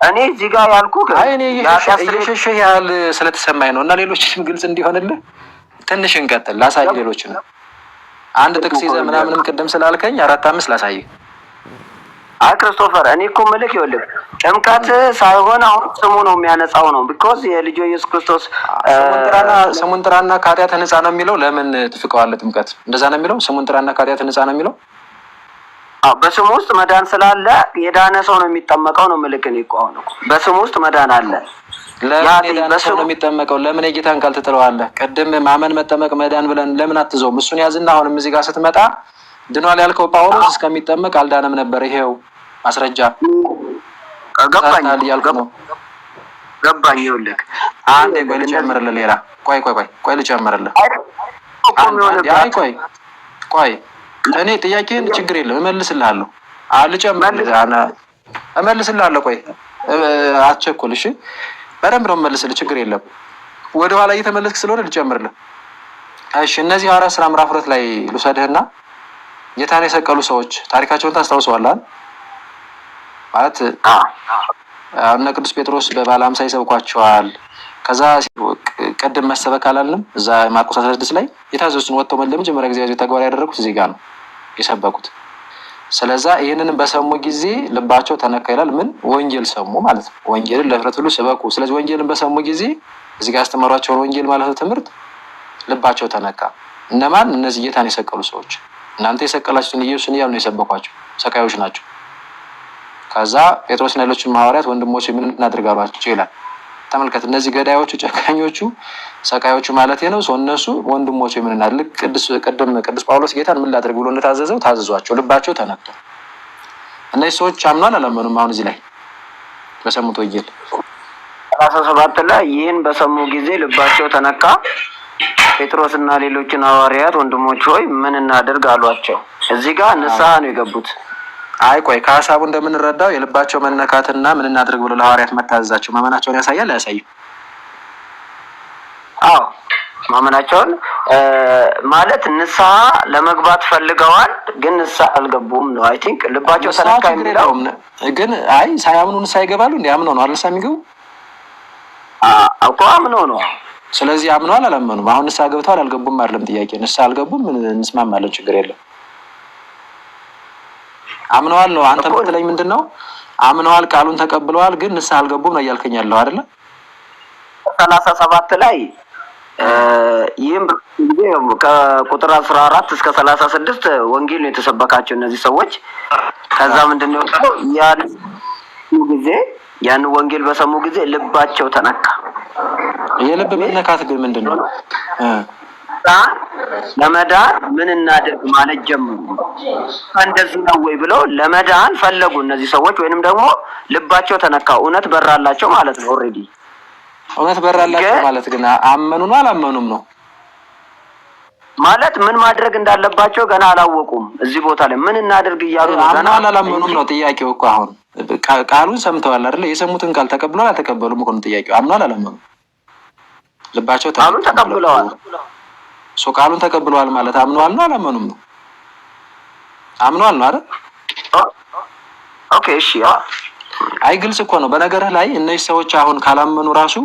እኔ እዚህ ጋር ያልኩህ አይ እኔ እየሸሸህ ያህል ስለተሰማኝ ነው። እና ሌሎችም ግልጽ እንዲሆንልህ ትንሽ እንቀጥል። ላሳይ ሌሎችን አንድ ጥቅስ ይዘህ ምናምንም ቅድም ስላልከኝ 4-5 ላሳይህ። አይ ክርስቶፈር እኔ እኮ ምልክ ይኸውልህ ጥምቀት ሳይሆን አሁን ስሙ ነው የሚያነጻው ነው። ቢኮዝ የልጁ ኢየሱስ ክርስቶስ ስሙን ጥራና ከኃጢአትህ ነጻ ነው የሚለው። ለምን ትፍቀዋለህ? ጥምቀት እንደዛ ነው የሚለው። ስሙን ጥራና ከኃጢአትህ ነጻ ነው የሚለው። አዎ በስሙ ውስጥ መዳን ስላለ የዳነ ሰው ነው የሚጠመቀው ነው ምልክ። እኔ እኮ አሁን በስሙ ውስጥ መዳን አለ። ለምን የዳነ ሰው ነው የሚጠመቀው? ለምን የጌታን ቃል ትጥለዋለህ? ቅድም ማመን መጠመቅ መዳን ብለን ለምን አትዘውም? እሱን ያዝና አሁንም እዚህ ጋር ስትመጣ ድኗል ያልከው ጳውሎስ እስከሚጠመቅ አልዳነም ነበር። ይሄው ማስረጃ ገባኝ እያልኩ ነው። ገባኝ። ይኸውልህ አንዴ ቆይ ልጨምርልህ። ሌላ ቆይ ልጨምርልህ። ቆይ እኔ ጥያቄን ችግር የለም እመልስልሃለሁ። እመልስልሃለሁ። ቆይ አትቸኩል እሺ። በደንብ ነው እመልስልህ፣ ችግር የለም። ወደኋላ እየተመለስክ ስለሆነ ልጨምርልህ። እሺ እነዚህ ሐዋርያት ሥራ ምዕራፍ 2 ላይ ልውሰድህና ጌታን የሰቀሉ ሰዎች ታሪካቸውን ታስታውሰዋለህ ማለት እነ ቅዱስ ጴጥሮስ በበዓለ ሃምሳ ይሰብኳቸዋል። ከዛ ቅድም መሰበክ አላልንም? እዛ ማርቆስ 16 ላይ የታዘዙትን ወጥተው ለመጀመሪያ ጊዜ ተግባር ያደረጉት እዚህ ጋር ነው የሰበኩት። ስለዛ ይህንንም በሰሙ ጊዜ ልባቸው ተነካ ይላል። ምን ወንጌል ሰሙ ማለት ነው። ወንጌልን ለፍጥረት ሁሉ ስበኩ። ስለዚህ ወንጌልን በሰሙ ጊዜ እዚህ ጋር ያስተማሯቸውን ወንጌል ማለት ነው ትምህርት ልባቸው ተነካ። እነማን? እነዚህ ጌታን የሰቀሉ ሰዎች። እናንተ የሰቀላችሁትን ኢየሱስን እያሉ ነው የሰበኳቸው። ሰቃዮች ናቸው። ከዛ ጴጥሮስና ሌሎችም ሐዋርያት ወንድሞች ምን እናድርጋሏቸው ይላል። ተመልከት፣ እነዚህ ገዳዮቹ፣ ጨካኞቹ፣ ሰቃዮቹ ማለት ነው ሰው እነሱ ወንድሞች ምን እናድርግ? ቅዱስ ጳውሎስ ጌታን ምን ላድርግ ብሎ እንደታዘዘው ታዘዟቸው። ልባቸው ተነክቶ እነዚህ ሰዎች አምኗል አላመኑም? አሁን እዚህ ላይ በሰሙት ወንጌል 37 ላይ ይህን በሰሙ ጊዜ ልባቸው ተነካ። ጴጥሮስና ሌሎችን ሐዋርያት ወንድሞች ሆይ ምን እናድርግ አሏቸው። እዚህ ጋር ንስሐ ነው የገቡት። አይ ቆይ ከሀሳቡ እንደምንረዳው የልባቸው መነካትና ምን እናድርግ ብሎ ለሐዋርያት መታዘዛቸው ማመናቸውን ያሳያል አያሳይም? አዎ ማመናቸውን ማለት ንስሐ ለመግባት ፈልገዋል፣ ግን ንስሐ አልገቡም ነው። አይ ቲንክ ልባቸው ተነካ የሚለው ግን አይ ሳያምኑ ንስሐ ይገባሉ እንዴ? አምነው ነው ንስሐ የሚገቡ? አውቆ አምነው ነው። ስለዚህ አምነዋል አላመኑም? አሁን ንስሐ ገብተዋል አልገቡም አይደለም ጥያቄ። ንስሐ አልገቡም እንስማማለን፣ ችግር የለም። አምነዋል ነው አንተ የምትለኝ ምንድን ነው? አምነዋል ቃሉን ተቀብለዋል፣ ግን ንስሐ አልገቡም ነው እያልከኝ ያለው አይደለ? 37 ላይ ይህም ከቁጥር 14 እስከ 36 ወንጌል ነው የተሰበካቸው እነዚህ ሰዎች። ከዛ ምንድነው ያን ወንጌል በሰሙ ጊዜ ልባቸው ተነካ። የልብ መነካት ግን ምንድነው? ለመዳን ምን እናድርግ ማለት ጀመሩ። እንደዚህ ነው ወይ ብለው ለመዳን ፈለጉ እነዚህ ሰዎች፣ ወይንም ደግሞ ልባቸው ተነካ። እውነት በራላቸው ማለት ነው። ኦልሬዲ እውነት በራላቸው ማለት ግን አመኑ ነው አላመኑም ነው ማለት ምን ማድረግ እንዳለባቸው ገና አላወቁም። እዚህ ቦታ ላይ ምን እናድርግ እያሉ ነው። ገና አላመኑም ነው ጥያቄው እኮ። አሁን ቃሉን ሰምተዋል አይደል? የሰሙትን ቃል ተቀብለዋል አልተቀበሉም እኮ ነው ጥያቄው። አምኗል አላመኑም? ልባቸው ቃሉን ተቀብለዋል። ቃሉን ተቀብለዋል ማለት አምኗል ነው አላመኑም ነው? አምኗል ነው አይደል? ኦኬ እሺ። አይ ግልጽ እኮ ነው። በነገርህ ላይ እነዚህ ሰዎች አሁን ካላመኑ ራሱ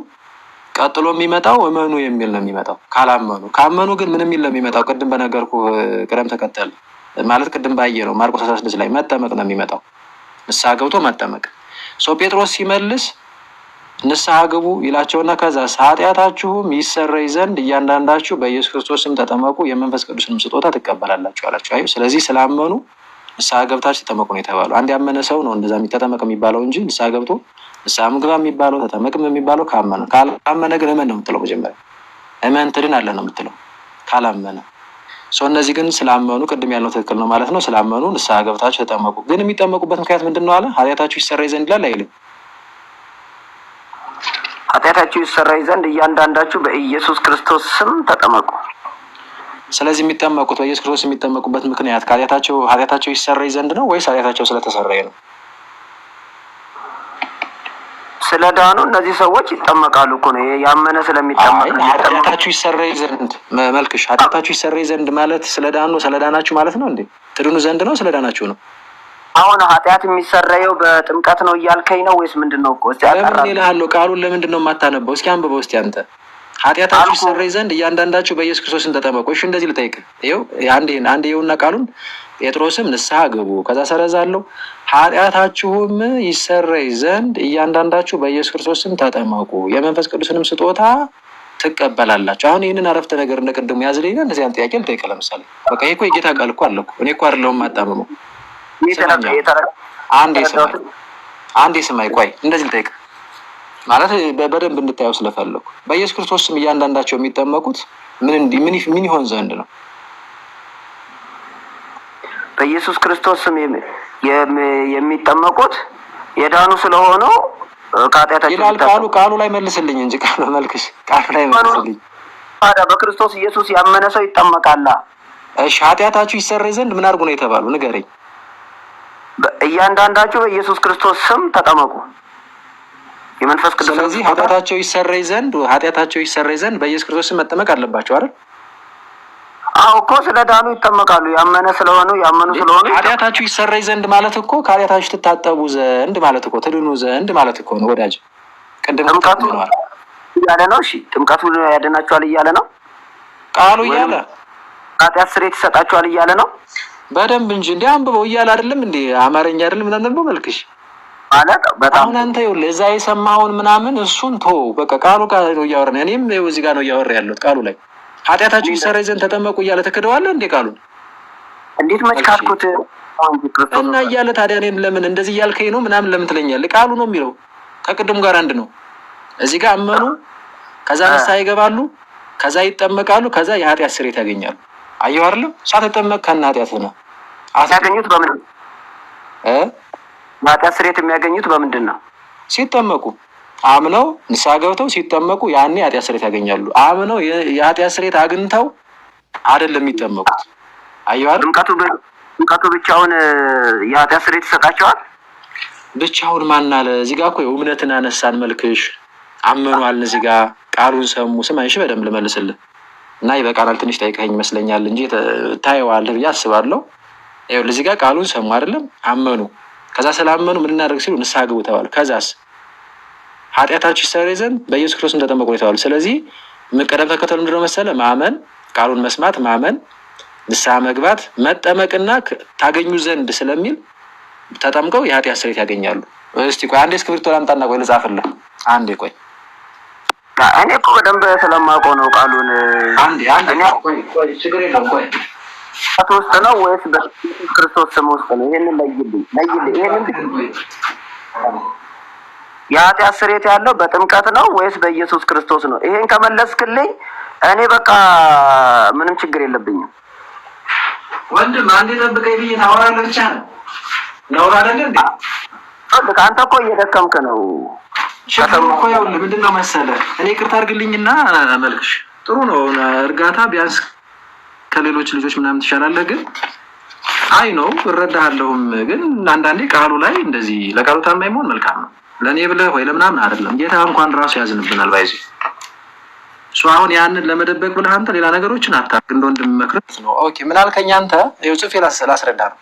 ቀጥሎ የሚመጣው እመኑ የሚል ነው የሚመጣው። ካመኑ ግን ምን የሚል ነው የሚመጣው? ቅድም በነገርኩ ቅደም ተከተል ማለት ቅድም ባየ ነው ማርቆስ 16 ላይ መጠመቅ ነው የሚመጣው። ንስሐ ገብቶ መጠመቅ። ጴጥሮስ ሲመልስ ንስሐ ግቡ ይላቸውና ከዛ ኃጢአታችሁም ይሰረይ ዘንድ እያንዳንዳችሁ በኢየሱስ ክርስቶስ ስም ተጠመቁ የመንፈስ ቅዱስንም ስጦታ ትቀበላላችሁ አላቸው። አይ ስለዚህ ስላመኑ ንስሐ ገብታችሁ ተጠመቁ ነው የተባለው። አንድ ያመነ ሰው ነው እንደዛ ተጠመቅ የሚባለው እንጂ ንስሐ ገብቶ ንስሐ ግባ የሚባለው ተጠመቅም የሚባለው ካመነ። ካላመነ ግን እመን ነው የምትለው። መጀመሪያ እመን ትድናለህ ነው የምትለው ካላመነ። እነዚህ ግን ስላመኑ ቅድም ያልነው ትክክል ነው ማለት ነው። ስላመኑ ንስሐ ገብታችሁ ተጠመቁ። ግን የሚጠመቁበት ምክንያት ምንድን ነው አለ? ኃጢአታችሁ ይሰረይ ዘንድ ይላል አይልም? ኃጢአታችሁ ይሰረይ ዘንድ እያንዳንዳችሁ በኢየሱስ ክርስቶስ ስም ተጠመቁ። ስለዚህ የሚጠመቁት በኢየሱስ ክርስቶስ የሚጠመቁበት ምክንያት ኃጢአታቸው ይሰረይ ዘንድ ነው ወይስ ኃጢአታቸው ስለተሰረየ ነው? ስለ ዳኑ እነዚህ ሰዎች ይጠመቃሉ እኮ ነው ያመነ ስለሚጠመቅ። ኃጢአታችሁ ይሰረይ ዘንድ መልክሽ ኃጢአታችሁ ይሰረይ ዘንድ ማለት ስለዳናችሁ ማለት ነው እንዴ? ትድኑ ዘንድ ነው ስለዳናችሁ ነው? አሁን ኃጢአት የሚሰረየው በጥምቀት ነው እያልከኝ ነው ወይስ ምንድን ነው? እኮ ለምን ይልሃለሁ? ቃሉን ለምንድን ነው የማታነበው? እስኪ አንብበው እስኪ አንተ። ኃጢአታችሁ ይሰረይ ዘንድ እያንዳንዳችሁ በኢየሱስ ክርስቶስን ተጠመቁ። እሺ እንደዚህ ልጠይቅህ። ይኸው አንዴ ይኸውና ቃሉን ጴጥሮስም ንስሐ ግቡ ከዛ ሰረዛለሁ ኃጢአታችሁም ይሰረይ ዘንድ እያንዳንዳችሁ በኢየሱስ ክርስቶስን ተጠመቁ የመንፈስ ቅዱስንም ስጦታ ትቀበላላችሁ። አሁን ይህንን አረፍተ ነገር እንደቀደሙ ያዝልኝና እንደዚህ አንተ ጥያቄ ልጠይቅህ። ለምሳሌ በቃ ይሄ እኮ የጌታ ቃል እኮ አለ እኮ። እኔ እኮ አይደለሁም ማጣመመው። አንዴ ስማኝ ቆይ እንደዚህ ልጠይቅህ ማለት በደንብ እንድታየው ስለፈለኩ። በኢየሱስ ክርስቶስ ስም እያንዳንዳቸው የሚጠመቁት ምን ይሆን ዘንድ ነው? በኢየሱስ ክርስቶስ ስም የሚጠመቁት የዳኑ ስለሆኑ ከኃጢአታቸው ይላል ቃሉ ላይ መልስልኝ እንጂ ቃሉ ላይ መልስልኝ። ታዲያ በክርስቶስ ኢየሱስ ያመነ ሰው ይጠመቃል። እሺ ኃጢአታችሁ ይሰረይ ዘንድ ምን አድርጉ ነው የተባሉ? ንገረኝ። እያንዳንዳችሁ በኢየሱስ ክርስቶስ ስም ተጠመቁ የመንፈስ ቅዱስ። ስለዚህ ኃጢአታቸው ይሰረይ ዘንድ በኢየሱስ ክርስቶስ ስም መጠመቅ አለባቸው አይደል? አዎ እኮ ስለ ዳኑ ይጠመቃሉ። ያመኑ ስለሆኑ ኃጢአታችሁ ይሰረይ ዘንድ ማለት እኮ ከኃጢአታችሁ ትታጠቡ ዘንድ ማለት እኮ ትድኑ ዘንድ ማለት እኮ ነው ወዳጅ። ቅድም ጥምቀቱ እያለ ነው። እሺ ጥምቀቱ ያድናችኋል እያለ ነው ቃሉ እያለ ኃጢአት ስርየት ይሰጣችኋል እያለ ነው። በደንብ እንጂ እንደ አንብበው እያለ አይደለም እንዴ? አማርኛ አይደለም ምናምን ነው መልክሽ ማለት በጣም አሁን አንተ ይኸውልህ እዛ የሰማኸውን ምናምን እሱን ተው በቃ። ቃሉ ነው እያወራን እኔም ይኸው እዚህ ጋር ነው እያወራ ያለሁት ቃሉ ላይ ኃጢአታችሁ ይሰረይ ዘንድ ተጠመቁ እያለ ተክደዋለህ እንዴ? ቃሉን እንዴት መች ካልኩት እና እያለ ታዲያ እኔን ለምን እንደዚህ እያልከኝ ነው ምናምን ለምን ትለኛለህ? ቃሉ ነው የሚለው ከቅድሙ ጋር አንድ ነው። እዚህ ጋር አመኑ፣ ከዛ ንስሐ ይገባሉ፣ ከዛ ይጠመቃሉ፣ ከዛ የኃጢአት ስርየት ያገኛሉ። አየሁ አይደለም? ሳትጠመቅ ከነ ኃጢአት ነው ያገኙት። በምንድን የኃጢአት ስርየት የሚያገኙት በምንድን ነው? ሲጠመቁ አምነው ንስሐ ገብተው ሲጠመቁ ያኔ የኃጢአት ስርየት ያገኛሉ። አምነው የኃጢአት ስርየት አግኝተው አይደለም የሚጠመቁት። አየሁ አይደል? ጥምቀቱ ብቻውን የኃጢአት ስርየት ይሰጣቸዋል? ብቻውን ማን አለ? እዚህ ጋር እኮ እምነትን አነሳን። መልክሽ አመኑ አልን። እዚህ ጋር ቃሉን ሰሙ። ስማኝ እሺ፣ በደንብ ልመልስልህ እና ይበቃናል። ትንሽ ጠይቀኸኝ ይመስለኛል እንጂ ታየዋለህ ብዬ አስባለሁ። ይኸውልህ እዚህ ጋር ቃሉን ሰሙ አይደለም? አመኑ። ከዛ ስላመኑ ምን እናደርግ ሲሉ ንስሐ ግቡ ተባሉ። ከዛስ ኃጢአታችሁ ይሰረይ ዘንድ በኢየሱስ ክርስቶስ ተጠመቁ የተባሉ። ስለዚህ ቅደም ተከተሉ ምንድን ነው መሰለህ? ማመን፣ ቃሉን መስማት፣ ማመን፣ ንስሐ መግባት፣ መጠመቅና ታገኙ ዘንድ ስለሚል ተጠምቀው የኃጢአት ስርየት ያገኛሉ። እስቲ ቆይ አንዴ እስክሪብቶ ላምጣና ቆይ ልጻፍልህ። አንዴ ቆይ እኔ እኮ በደንብ ስለማውቀው ነው ቃሉን። አንዴ ቆይ ችግር የለውም። ቆይ ውስጥ ነው ወይስ በኢየሱስ ክርስቶስ ስም ውስጥ ነው? ይሄንን ለይልኝ። ይሄንን የኃጢአት ስርየት ያለው በጥምቀት ነው ወይስ በኢየሱስ ክርስቶስ ነው? ይሄን ከመለስክልኝ እኔ በቃ ምንም ችግር የለብኝም ወንድም። አንዴ ጠብቀኝ ብዬ ታወራለህ ብቻ ነው ነውር አይደለ እንዴ? አንተ እኮ እየደከምክ ነው። ሸከም እኮ ይኸውልህ ምንድን ነው መሰለህ፣ እኔ ይቅርታ አድርግልኝና መልክሽ ጥሩ ነው እርጋታ ቢያንስ ከሌሎች ልጆች ምናምን ትሻላለህ። ግን አይ ነው እረዳሃለሁም። ግን አንዳንዴ ቃሉ ላይ እንደዚህ ለቃሉ ታማኝ መሆን መልካም ነው። ለእኔ ብለህ ወይ ለምናምን አይደለም። ጌታ እንኳን ራሱ ያዝንብናል። ባይዚ እሱ አሁን ያንን ለመደበቅ ብለህ አንተ ሌላ ነገሮችን አታርግ። እንደ ወንድም መክረት ነው። ኦኬ ምን አልከኝ አንተ? ይኸው ጽፌ ላስረዳ ነው።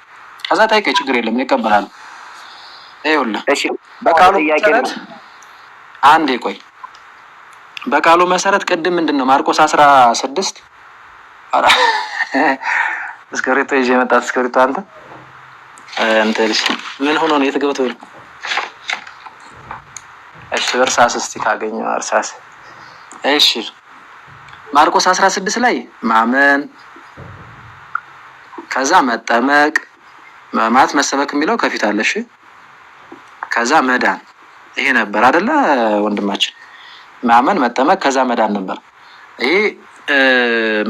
ከዛ ጠይቀኝ፣ ችግር የለም ይቀበላል። ይኸውልህ በቃሉ መሰረት አንዴ ቆይ፣ በቃሉ መሰረት ቅድም ምንድን ነው ማርቆስ 16 እስክሪብቶ ይዤ የመጣት እስክሪብቶ አንተ ልጅ ምን ሆኖ ነው የተገበተው? እሺ እርሳስ እስቲ ካገኘው እርሳስ። እሺ ማርቆስ 16 ላይ ማመን፣ ከዛ መጠመቅ ማለት መሰበክ የሚለው ከፊት አለ። እሺ ከዛ መዳን፣ ይሄ ነበር አይደለ ወንድማችን? ማመን፣ መጠመቅ፣ ከዛ መዳን ነበር። ይሄ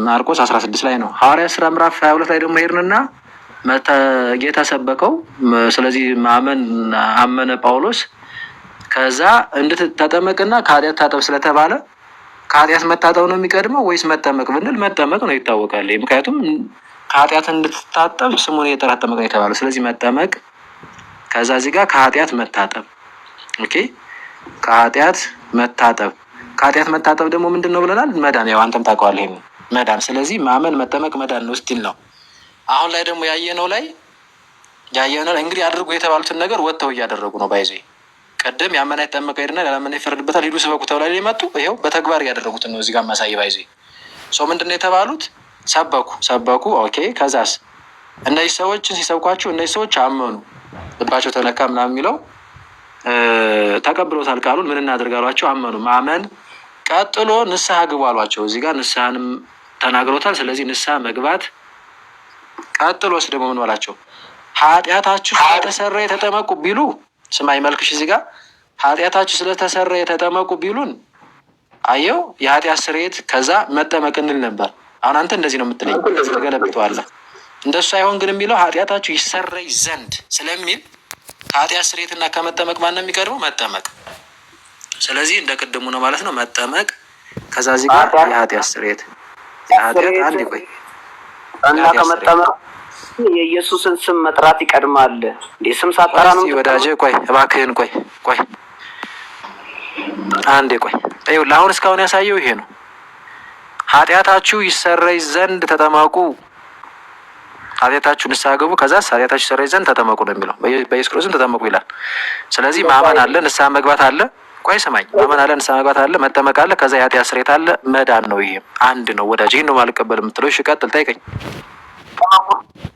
ማርቆስ 16 ላይ ነው። ሐዋርያት ሥራ ምዕራፍ 22 ላይ ደግሞ ሄድንና ጌታ ሰበከው። ስለዚህ ማመን አመነ ጳውሎስ። ከዛ እንድትተጠመቅና ከኃጢአት ታጠብ ስለተባለ ከኃጢአት መታጠብ ነው የሚቀድመው ወይስ መጠመቅ ብንል መጠመቅ ነው ይታወቃል። ምክንያቱም ከኃጢአት እንድትታጠብ ስሙን እየጠራ ተጠመቅ ነው የተባለው። ስለዚህ መጠመቅ፣ ከዛ እዚህ ጋር ከኃጢአት መታጠብ። ኦኬ ከኃጢአት መታጠብ፣ ከኃጢአት መታጠብ ደግሞ ምንድን ነው ብለናል? መዳን። ያው አንተም ታውቀዋለህ ይሄን መዳን። ስለዚህ ማመን፣ መጠመቅ፣ መዳን ነው ስቲል ነው። አሁን ላይ ደግሞ ያየነው ላይ እንግዲህ አድርጎ የተባሉትን ነገር ወጥተው እያደረጉ ነው። ባይዜ ቀደም ያመነ የተጠመቀ ሄድና ያላመነ ይፈረድበታል፣ ሂዱ ስበኩ ተብላ የመጡ ይኸው በተግባር እያደረጉትን ነው። እዚህ ጋር ማሳይ ባይዜ ሰው ምንድን ነው የተባሉት? ሰበኩ። ኦኬ ከዛስ እነዚህ ሰዎችን ሲሰብኳቸው እነዚህ ሰዎች አመኑ፣ ልባቸው ተነካ ምናምን የሚለው ተቀብሎታል ቃሉን። ምን እናደርጋሏቸው? አመኑ። ማመን ቀጥሎ ንስሐ ግቡ አሏቸው። እዚህ ጋር ንስሐንም ተናግሮታል። ስለዚህ ንስሐ መግባት። ቀጥሎስ ደግሞ ምን ባላቸው? ኃጢአታችሁ ስለተሰረየ የተጠመቁ ቢሉ፣ ስማኝ መልክሽ፣ እዚህ ጋር ኃጢአታችሁ ስለተሰረየ የተጠመቁ ቢሉን አየው የኃጢአት ስርየት ከዛ መጠመቅ እንል ነበር። አሁን አንተ እንደዚህ ነው የምትለኝ፣ ተገለብጠዋለህ። እንደሱ አይሆን ግን የሚለው ኃጢአታችሁ ይሰረይ ዘንድ ስለሚል ከኃጢአት ስርየትና ከመጠመቅ ማን ነው የሚቀድመው? መጠመቅ። ስለዚህ እንደ ቅድሙ ነው ማለት ነው። መጠመቅ፣ ከዛ እዚህ ጋር የኃጢአት ስርየት። የኃጢአት አንድ ቆይ እና ከመጠመቅ የኢየሱስን ስም መጥራት ይቀድማል። እንዴ ስም ሳጠራ ነው ወዳጄ። ቆይ እባክህን ቆይ አንዴ ቆይ። ይኸውልህ አሁን እስካሁን ያሳየው ይሄ ነው። ኃጢአታችሁ ይሰረይ ዘንድ ተጠመቁ፣ ኃጢአታችሁ ንስሐ ግቡ፣ ከዛ ኃጢአታችሁ ይሰረይ ዘንድ ተጠመቁ ነው የሚለው። በኢየሱስ ክርስቶስ ተጠመቁ ይላል። ስለዚህ ማመን አለ፣ ንስሐ መግባት አለ። ቆይ ስማኝ፣ ማመን አለ፣ ንስሐ መግባት አለ፣ መጠመቅ አለ፣ ከዛ የኃጢአት ስርየት አለ፣ መዳን ነው። ይሄም አንድ ነው ወዳጅ። ይህን ነው ማልቀበል የምትለው። እሺ ቀጥል፣ ጠይቀኝ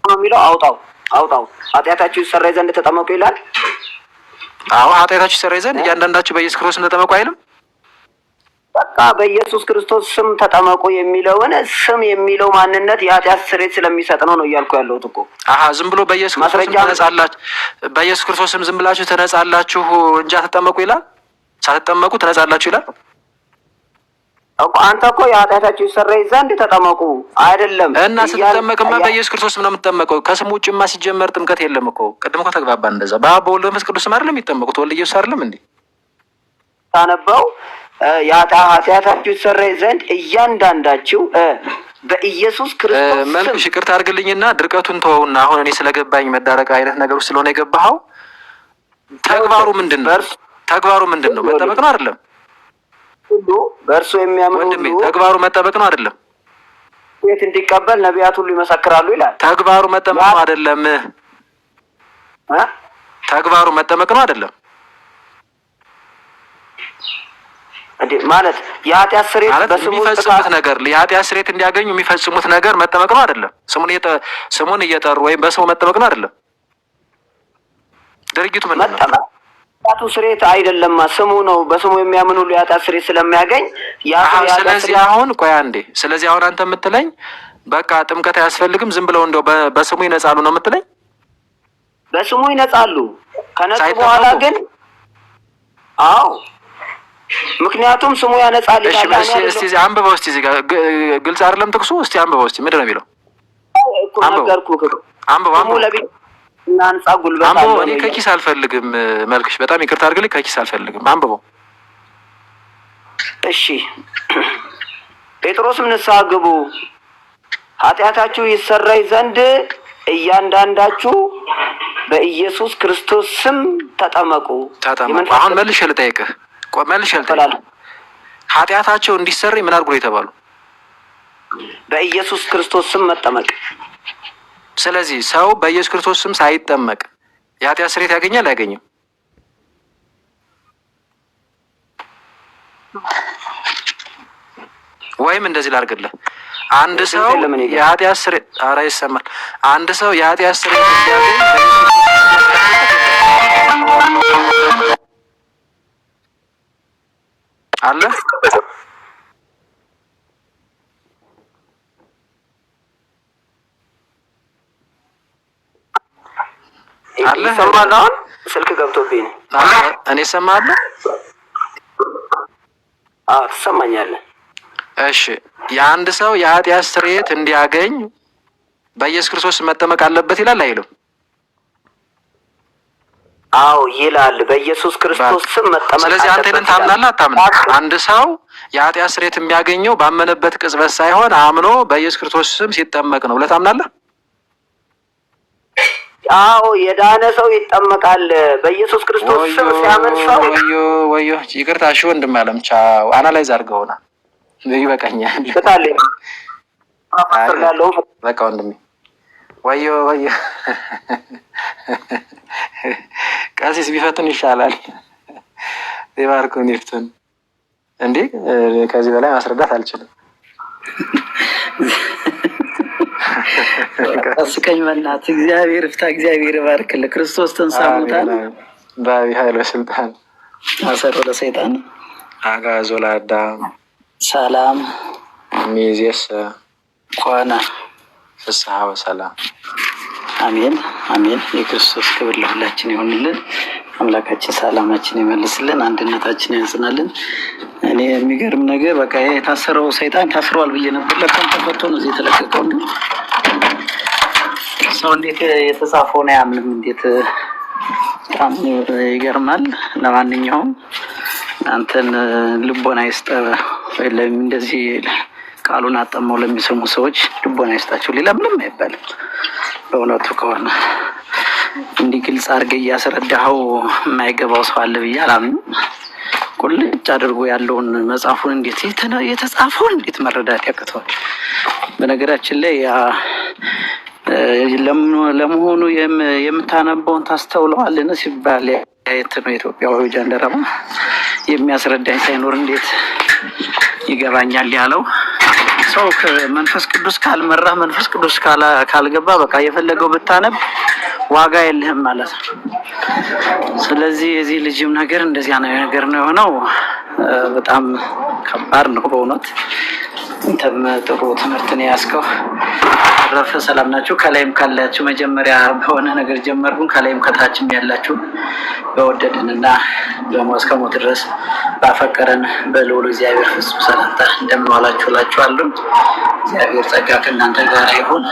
ነው የሚለው። አውጣው ኃጢአታችሁ ይሰረይ ዘንድ ተጠመቁ ይላል። አዎ ኃጢአታችሁ ይሰረይ ዘንድ እያንዳንዳችሁ በኢየሱስ ክርስቶስ ተጠመቁ አይልም? በቃ በኢየሱስ ክርስቶስ ስም ተጠመቁ የሚለውን ስም የሚለው ማንነት የኃጢአት ስርየት ስለሚሰጥ ነው እያልኩ ያለሁት እኮ። ዝም ብሎ በኢየሱስ ክርስቶስ ተነጻላችሁ፣ በኢየሱስ ክርስቶስ ስም ዝም ብላችሁ ተነጻላችሁ እንጂ አትጠመቁ ይላል? ሳትጠመቁ ተነጻላችሁ ይላል እኮ። አንተ እኮ የኃጢአታችሁ ይሰረይ ዘንድ ተጠመቁ አይደለም? እና ስትጠመቅማ በኢየሱስ ክርስቶስ ነው የምትጠመቀው። ከስሙ ውጭማ ሲጀመር ጥምቀት የለም እኮ። ቅድም እኮ ተግባባን እንደዛ። በአብ በወልድ በመንፈስ ቅዱስ ስም አይደለም የሚጠመቁት? ወልድ ኢየሱስ አይደለም እንዴ ታነበው? ኃጢአታችሁ ይሰረይ ዘንድ እያንዳንዳችሁ በኢየሱስ ክርስቶስ ስም። መልኩሽ ይቅርታ አድርግልኝና ድርቀቱን ተወውና አሁን እኔ ስለገባኝ መዳረቅ አይነት ነገር ውስጥ ስለሆነ የገባኸው ተግባሩ ምንድን ነው? ተግባሩ ምንድን ነው? መጠመቅ ነው አይደለም? ሁሉ በእርሱ የሚያምን ሁሉ ተግባሩ መጠመቅ ነው አይደለም? ቤት እንዲቀበል ነቢያት ሁሉ ይመሰክራሉ ይላል። ተግባሩ መጠመቅ ነው አይደለም? ተግባሩ መጠመቅ ነው አይደለም? እንዴ ማለት የኃጢአት ስርየት በስሙ የሚፈጽሙት ነገር የኃጢአት ስርየት እንዲያገኙ የሚፈጽሙት ነገር መጠመቅ ነው አይደለም? ስሙን እየጠሩ ወይም በስሙ መጠመቅ ነው አይደለም? ድርጊቱ ምንድን ነው? ኃጢአቱ ስርየት አይደለም፣ ስሙ ነው። በስሙ የሚያምን ሁሉ የኃጢአት ስርየት ስለሚያገኝ ስለዚህ አሁን ቆይ አንዴ። ስለዚህ አሁን አንተ የምትለኝ በቃ ጥምቀት አያስፈልግም ዝም ብለው እንደው በስሙ ይነጻሉ ነው የምትለኝ? በስሙ ይነጻሉ። ከነጹ በኋላ ግን ምክንያቱም ስሙ ያነጻል ይላል። እስቲ እዚህ አንብበው፣ እስቲ እዚህ ጋር ግልጽ አይደለም ጥቅሱ። እስቲ አንብበው፣ እስቲ ምንድን ነው የሚለው? አንብበው እናንጻ ጉልበት አለው። እኔ ከኪስ አልፈልግም። መልክሽ በጣም ይቅርታ አድርግልኝ፣ ከኪስ አልፈልግም። አንብበው። እሺ ጴጥሮስም ንስሐ ግቡ፣ ኃጢአታችሁ ይሰረይ ዘንድ እያንዳንዳችሁ በኢየሱስ ክርስቶስ ስም ተጠመቁ። አሁን መልሼ ልጠይቅህ፣ ኃጢአታቸው እንዲሰረይ ምን አድርጎ የተባሉ? በኢየሱስ ክርስቶስ ስም መጠመቅ። ስለዚህ ሰው በኢየሱስ ክርስቶስ ስም ሳይጠመቅ የኃጢአት ስርየት ያገኛል አያገኝም? ወይም እንደዚህ ላድርግልህ፣ አንድ ሰው የኃጢአት ስርየት ይሰማል። አንድ ሰው የኃጢአት ስርየት እንዲያገኝ አለ አለ ሰማል። አሁን ስልክ ገብቶብኝ ነው። እኔ እሰማለሁ። ትሰማኛለህ? እሺ የአንድ ሰው የኃጢአት ስርየት እንዲያገኝ በኢየሱስ ክርስቶስ መጠመቅ አለበት ይላል አይልም? አዎ ይላል። በኢየሱስ ክርስቶስ ስም መጠመቅ። ስለዚህ አንተ ይሄንን ታምናለህ አታምንም? አንድ ሰው የኃጢአት ስርየት የሚያገኘው ባመነበት ቅጽበት ሳይሆን አምኖ በኢየሱስ ክርስቶስ ስም ሲጠመቅ ነው ብለህ ታምናለህ? አዎ የዳነ ሰው ይጠመቃል በኢየሱስ ክርስቶስ ስም ሲያምን ሰው። ወዮ ይቅርታ፣ እሺ ወንድም አለም ቻው። አናላይዝ አድርገውና ይበቃኛል። በቃ ወንድሜ ወዮ ቀሲስ ቢፈቱን ይሻላል። ይባርኩን ይፍቱን። እንዴ ከዚህ በላይ ማስረዳት አልችልም። አስቀኝ መናት እግዚአብሔር ፍታ፣ እግዚአብሔር ባርክልህ። ክርስቶስ ተንሥአ እሙታን በአቢይ ኃይል ወሥልጣን አሰሮ ለሰይጣን አግዓዞ ለአዳም ሰላም እምይእዜሰ ኮነ ፍስሐ ወሰላም። አሜን አሜን። የክርስቶስ ክብር ለሁላችን ይሆንልን። አምላካችን ሰላማችን ይመልስልን፣ አንድነታችን ያጽናልን። እኔ የሚገርም ነገር በቃ የታሰረው ሰይጣን ታስሯል ብዬ ነበር። ለካም ተፈቶ ነው እዚህ የተለቀቀው። እንዴ ሰው እንዴት የተጻፈውን አያምንም? እንዴት በጣም ይገርማል። ለማንኛውም አንተን ልቦና ይስጥ ወይ እንደዚህ ቃሉን አጠመው ለሚሰሙ ሰዎች ልቦና ይስጣቸው። ሌላ ምንም አይባልም። በእውነቱ ከሆነ እንዲህ ግልጽ አድርገህ እያስረዳኸው የማይገባው ሰው አለ ብዬ አላምንም። ቁልጭ አድርጎ ያለውን መጽሐፉን እንዴት የተጻፈውን እንዴት መረዳት ያቅተዋል? በነገራችን ላይ ለመሆኑ የምታነበውን ታስተውለዋልን ሲባል የት ነው የኢትዮጵያዊ ጃንደረባ የሚያስረዳኝ ሳይኖር እንዴት ይገባኛል ያለው ሰው መንፈስ ቅዱስ ካልመራ መንፈስ ቅዱስ ካልገባ በቃ የፈለገው ብታነብ ዋጋ የለህም ማለት ነው። ስለዚህ የዚህ ልጅም ነገር እንደዚያ ነው ነገር ነው የሆነው። በጣም ከባድ ነው በእውነት። እንተም ጥሩ ትምህርትን ያስከው ረፈ ሰላም ናችሁ። ከላይም ካላችሁ መጀመሪያ በሆነ ነገር ጀመርኩን። ከላይም ከታችም ያላችሁ በወደደንና እስከ ሞት ድረስ ባፈቀረን በልዑል እግዚአብሔር ፍጹም ሰላምታ እንደምን ዋላችሁ እላችኋለሁ። እግዚአብሔር ጸጋ ከእናንተ ጋር ይሁን።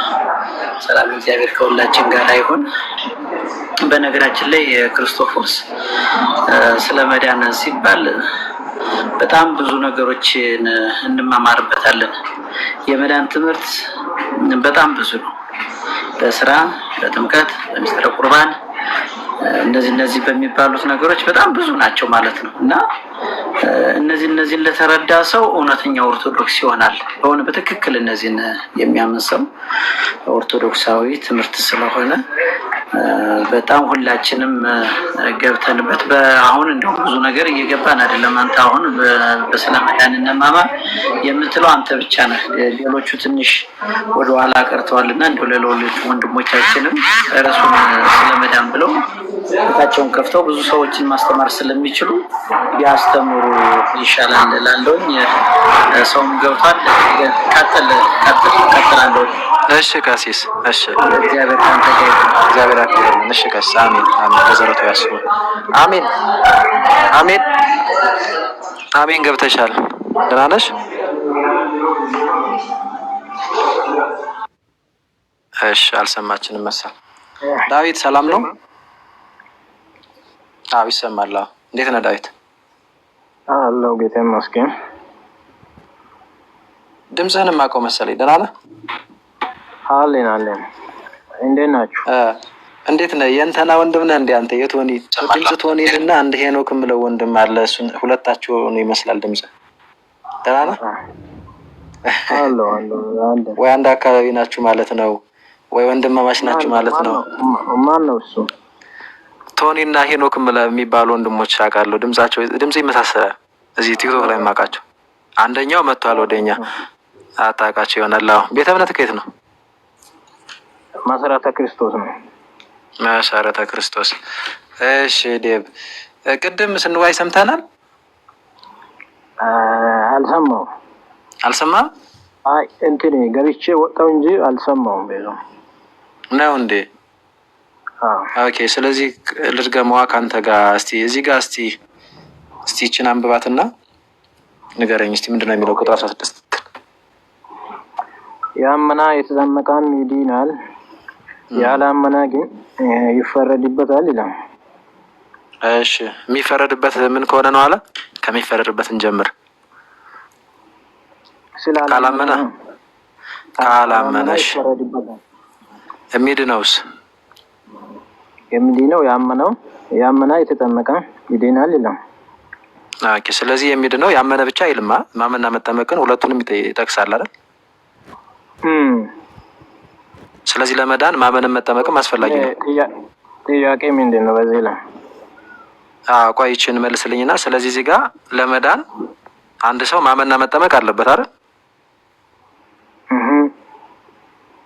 ሰላም እግዚአብሔር ከሁላችን ጋር ይሁን። በነገራችን ላይ ክርስቶፎስ ስለ መዳን ሲባል በጣም ብዙ ነገሮችን እንማማርበታለን። የመዳን ትምህርት በጣም ብዙ ነው። በስራ፣ በጥምቀት፣ በምስጢረ ቁርባን እነዚህ በሚባሉት ነገሮች በጣም ብዙ ናቸው ማለት ነው እና እነዚህን ለተረዳ ሰው እውነተኛ ኦርቶዶክስ ይሆናል። በሆነ በትክክል እነዚህን የሚያምን ሰው ኦርቶዶክሳዊ ትምህርት ስለሆነ በጣም ሁላችንም ገብተንበት አሁን እንደውም ብዙ ነገር እየገባን አይደለም። አንተ አሁን በስለመዳን እንማማር የምትለው አንተ ብቻ ነህ። ሌሎቹ ትንሽ ወደኋላ ቀርተዋልና እንደው ለሌሎቹ ወንድሞቻችንም ርዕሱን ስለመዳን ብለው ታቸውን ከፍተው ብዙ ሰዎችን ማስተማር ስለሚችሉ ያስተምሩ ይሻላል እላለሁኝ። ሰውም ገብቷል። ቀጥላለሁ። እሺ ቀሲስ፣ እሺ እግዚአብሔር ካንተ ጋር እግዚአብሔር ያክብርልን። እሺ ቀሲስ፣ አሜን አሜን። በዘረቱ ያስቡ። አሜን አሜን። አሜን ገብተሻል። ደህና ነሽ? እሺ አልሰማችንም መሰል። ዳዊት ሰላም ነው? አዎ ይሰማል። እንዴት ነህ ዳዊት? አለሁ ጌታ ይመስገን። ድምፅህን የማውቀው መሰለኝ። ደህና ነህ? አለን። እንዴት ናችሁ? እንዴት ነህ? የእንተና ወንድም ነህ እንዴ አንተ? የቶኒ ድምፅ ቶኒንና አንድ ሄኖክ የምለው ወንድም አለ። እሱን ሁለታችሁ ነው ይመስላል ድምፅ። ደህና ነህ? አለሁ። ወይ አንድ አካባቢ ናችሁ ማለት ነው ወይ ወንድማማች ናችሁ ማለት ነው? ማን ነው እሱ? ቶኒና ሄኖክ የሚባሉ ወንድሞች አውቃለሁ። ድምፅ ይመሳሰላል። እዚህ ቲክቶክ ላይ የማውቃቸው አንደኛው መጥቷል ወደኛ። አታውቃቸው ይሆናል። ቤተ እምነት ከየት ነው? መሰረተ ክርስቶስ ነው። መሰረተ ክርስቶስ። እሺ ዴብ ቅድም ስንዋይ ሰምተናል? አልሰማህም? አይ እንትን ገብቼ ወጣው እንጂ አልሰማውም። ቤዛ ነው እንዴ? ኦኬ። ስለዚህ ልድገመዋ ካንተ ጋር እስቲ እዚህ ጋር እስቲ ይችን አንብባትና ንገረኝ እስቲ ምንድን ነው የሚለው ቁጥር 16 ያመና የተጠመቀም ይድናል፣ ያላመነ ግን ይፈረድበታል ይላል። እሺ የሚፈረድበት ምን ከሆነ ነው አለ? ከሚፈረድበት እንጀምር። ካላመነሽ የሚድነውስ? የሚድነው ያመና የተጠመቀ ይድናል ይላል። ኦኬ። ስለዚህ የሚድነው ያመነ ብቻ አይልማ። ማመንና መጠመቅን ሁለቱንም ይጠቅሳል አይደል? ስለዚህ ለመዳን ማመንን መጠመቅም አስፈላጊ ነው። ጥያቄ ምንድን ነው በዚህ ላይ? ቆይ ይችን መልስልኝና፣ ስለዚህ እዚህ ጋር ለመዳን አንድ ሰው ማመንና መጠመቅ አለበት አይደል?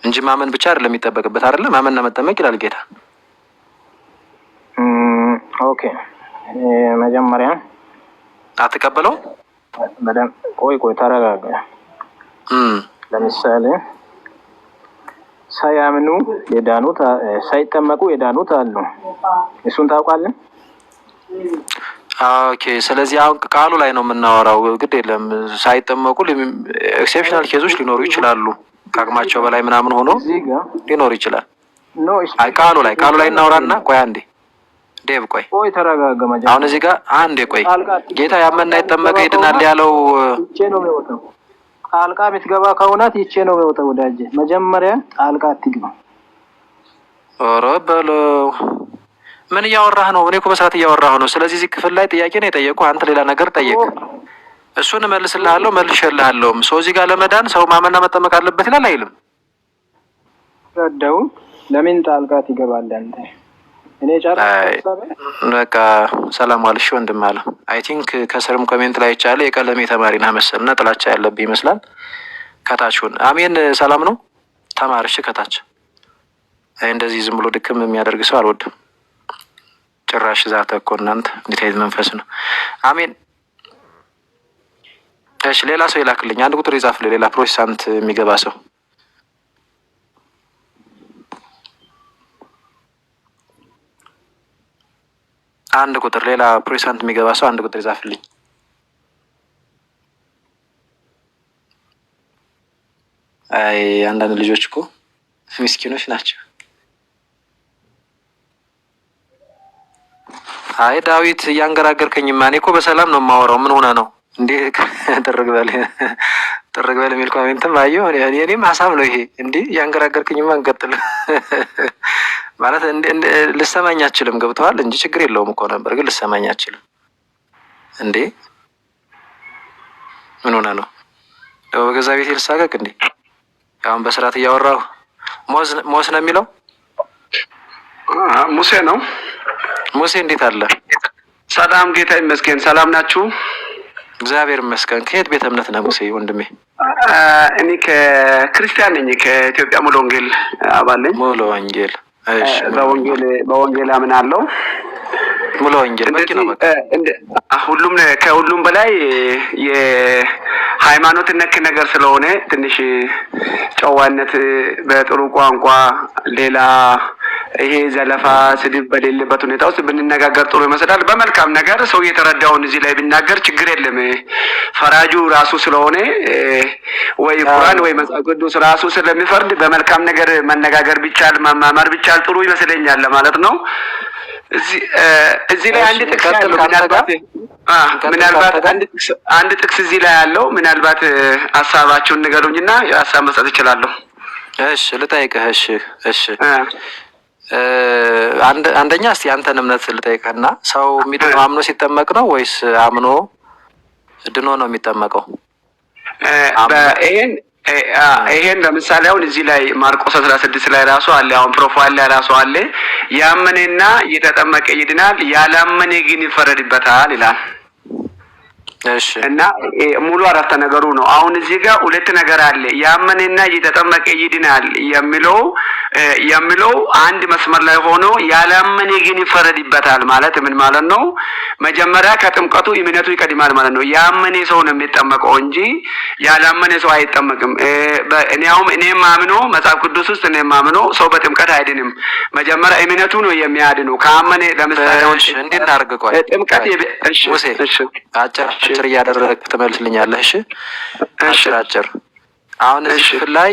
እንጂ ማመን ብቻ አይደለም የሚጠበቅበት አይደል? ማመንና መጠመቅ ይላል ጌታ። ኦኬ። መጀመሪያ አትቀበለው? በደምብ ቆይ ተረጋጋ። ለምሳሌ ሳያምኑ የዳኑት ሳይጠመቁ የዳኑት አሉ። እሱን ታውቃለህ? ኦኬ። ስለዚህ አሁን ቃሉ ላይ ነው የምናወራው። ግድ የለም ሳይጠመቁ ኤክሴፕሽናል ኬዞች ሊኖሩ ይችላሉ። ከአቅማቸው በላይ ምናምን ሆኖ ሊኖር ይችላል። አይ ቃሉ ላይ እናውራና ቆይ አንዴ ዴብ ቆይ ተረጋጋ። አሁን እዚህ ጋር አንዴ ቆይ ጌታ ያመንና የጠመቀ ይድናል ያለው ነው የሚወጣው። ጣልቃ የምትገባ ከሆናት ይቼ ነው የሚወጣው። ወዳጄ መጀመሪያ ጣልቃ አትግባ። ኧረ በለው ምን እያወራህ ነው? እኔ እኮ በስርዓት እያወራሁ ነው። ስለዚህ እዚህ ክፍል ላይ ጥያቄ ነው የጠየቁህ፣ አንተ ሌላ ነገር ጠየቅ። እሱን እመልስልሃለሁ፣ መልሼልሃለሁ። ሰው እዚህ ጋር ለመዳን ሰው ማመንና መጠመቅ አለበት ይላል አይልም? ረዳው ለምን ጣልቃ ትገባለህ አንተ? እኔ በቃ ሰላም ዋልሽ ወንድም አለ። አይ ቲንክ ከስርም ኮሜንት ላይ ይቻለ የቀለሜ ተማሪ ነህ መሰልና ጥላቻ ያለብህ ይመስላል። ከታችሁን አሜን ሰላም ነው ተማርሽ ከታች እንደዚህ ዝም ብሎ ድክም የሚያደርግ ሰው አልወድም። ጭራሽ ዛተ እኮ እናንተ እንዴት አይነት መንፈስ ነው? አሜን። እሺ ሌላ ሰው ይላክልኝ፣ አንድ ቁጥር ይጻፍልኝ። ሌላ ፕሮቴስታንት የሚገባ ሰው አንድ ቁጥር፣ ሌላ ፕሮቴስታንት የሚገባ ሰው አንድ ቁጥር ይጻፍልኝ። አይ አንዳንድ ልጆች እኮ ምስኪኖች ናቸው። አይ ዳዊት እያንገራገርከኝማ፣ እኔ እኮ በሰላም ነው የማወራው። ምን ሆነ ነው እንዴ? ጥርግ በል የሚል ኮሜንትም አየሁ። እኔም ሀሳብ ነው ይሄ። እንዴ እያንገራገርከኝማ እንቀጥል ማለት ልሰማኝ አችልም። ገብተዋል እንጂ ችግር የለውም እኮ ነበር፣ ግን ልሰማኝ አችልም። እንዴ ምን ሆነ ነው ደግሞ በገዛ ቤት ልሳቀቅ እንዴ? አሁን በስርዓት እያወራሁ ሞስ ነው የሚለው ሙሴ ነው። ሙሴ እንዴት አለ? ሰላም ጌታ ይመስገን። ሰላም ናችሁ? እግዚአብሔር ይመስገን። ከየት ቤተ እምነት ነህ ሙሴ ወንድሜ? እኔ ከክርስቲያን ነኝ። ከኢትዮጵያ ሙሉ ወንጌል አባል ነኝ። ሙሉ ወንጌል። እሺ። በወንጌል አምናለሁ። ሙሉ ወንጌል በቂ ነው። በቃ ከሁሉም በላይ የሃይማኖት ነክ ነገር ስለሆነ ትንሽ ጨዋነት በጥሩ ቋንቋ ሌላ ይሄ ዘለፋ ስድብ በሌለበት ሁኔታ ውስጥ ብንነጋገር ጥሩ ይመስላል። በመልካም ነገር ሰው የተረዳውን እዚህ ላይ ቢናገር ችግር የለም። ፈራጁ ራሱ ስለሆነ ወይ ቁርአን ወይ መጽሐፍ ቅዱስ ራሱ ስለሚፈርድ በመልካም ነገር መነጋገር ቢቻል መማማር ቢቻል ጥሩ ይመስለኛል ማለት ነው። እዚህ ላይ አንድ ጥቅስ ያለው ምናልባት አንድ ጥቅስ እዚህ ላይ ያለው ምናልባት ሀሳባችሁን ንገሩኝና ሀሳብ መስጠት እችላለሁ። እሺ ልጠይቅህ። እሺ አንደኛ እስቲ አንተን እምነት ልጠይቅህና ሰው የሚድነው አምኖ ሲጠመቅ ነው ወይስ አምኖ ድኖ ነው የሚጠመቀው? ይሄን ለምሳሌ አሁን እዚህ ላይ ማርቆስ 16 ላይ ራሱ አለ። አሁን ፕሮፋይል ላይ ራሱ አለ። ያመነና የተጠመቀ ይድናል፣ ያላመነ ግን ይፈረድበታል ይላል። እሺ እና ሙሉ አረፍተ ነገሩ ነው። አሁን እዚህ ጋር ሁለት ነገር አለ። ያመነና የተጠመቀ ይድናል የሚለው አንድ መስመር ላይ ሆኖ ያላመነ ግን ይፈረድበታል ማለት ምን ማለት ነው? መጀመሪያ ከጥምቀቱ እምነቱ ይቀድማል ማለት ነው። ያመነ ሰው ነው የሚጠመቀው እንጂ ያላመነ ሰው አይጠመቅም። እኔም ማምነው መጽሐፍ ቅዱስ ውስጥ እኔም ማምነው ሰው በጥምቀት አይድንም። መጀመሪያ እምነቱ ነው የሚያድነው። ካመነ ለምሳሌ እንዴት እናድርግ? ቆይ ጥምቀት አጭር እያደረግህ ትመልስልኛለህ። እሺ አጭር አሁን እዚህ ክፍል ላይ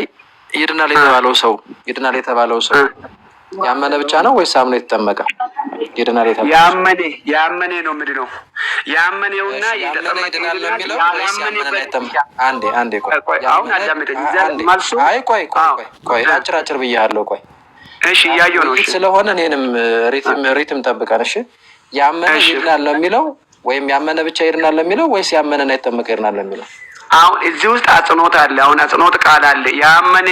ይድናል የተባለው ሰው ያመነ ብቻ ነው ወይስ አምኖ የተጠመቀ? ይድናል የተባለው ያመነ ነው ምንድነው? ያመነውና የተጠመቀ ይድናል ነው የሚለው ወይስ ያመነ ነው የተጠመቀ? አንዴ ቆይ አሁን አዳምጠኝ። መልሱ ቆይ አጭር ብያለሁ። ቆይ እሺ እያየሁ ነው። እሺ ስለሆነ እኔንም ሪትም ጠብቀን። እሺ ያመነ ይድናል ነው የሚለው ወይም ያመነ ብቻ ይድናል ነው የሚለው ወይስ ያመነና የተጠመቀ ይድናል ነው የሚለው? አሁን እዚህ ውስጥ አጽንኦት አለ። አሁን አጽንኦት ቃል አለ። ያመነ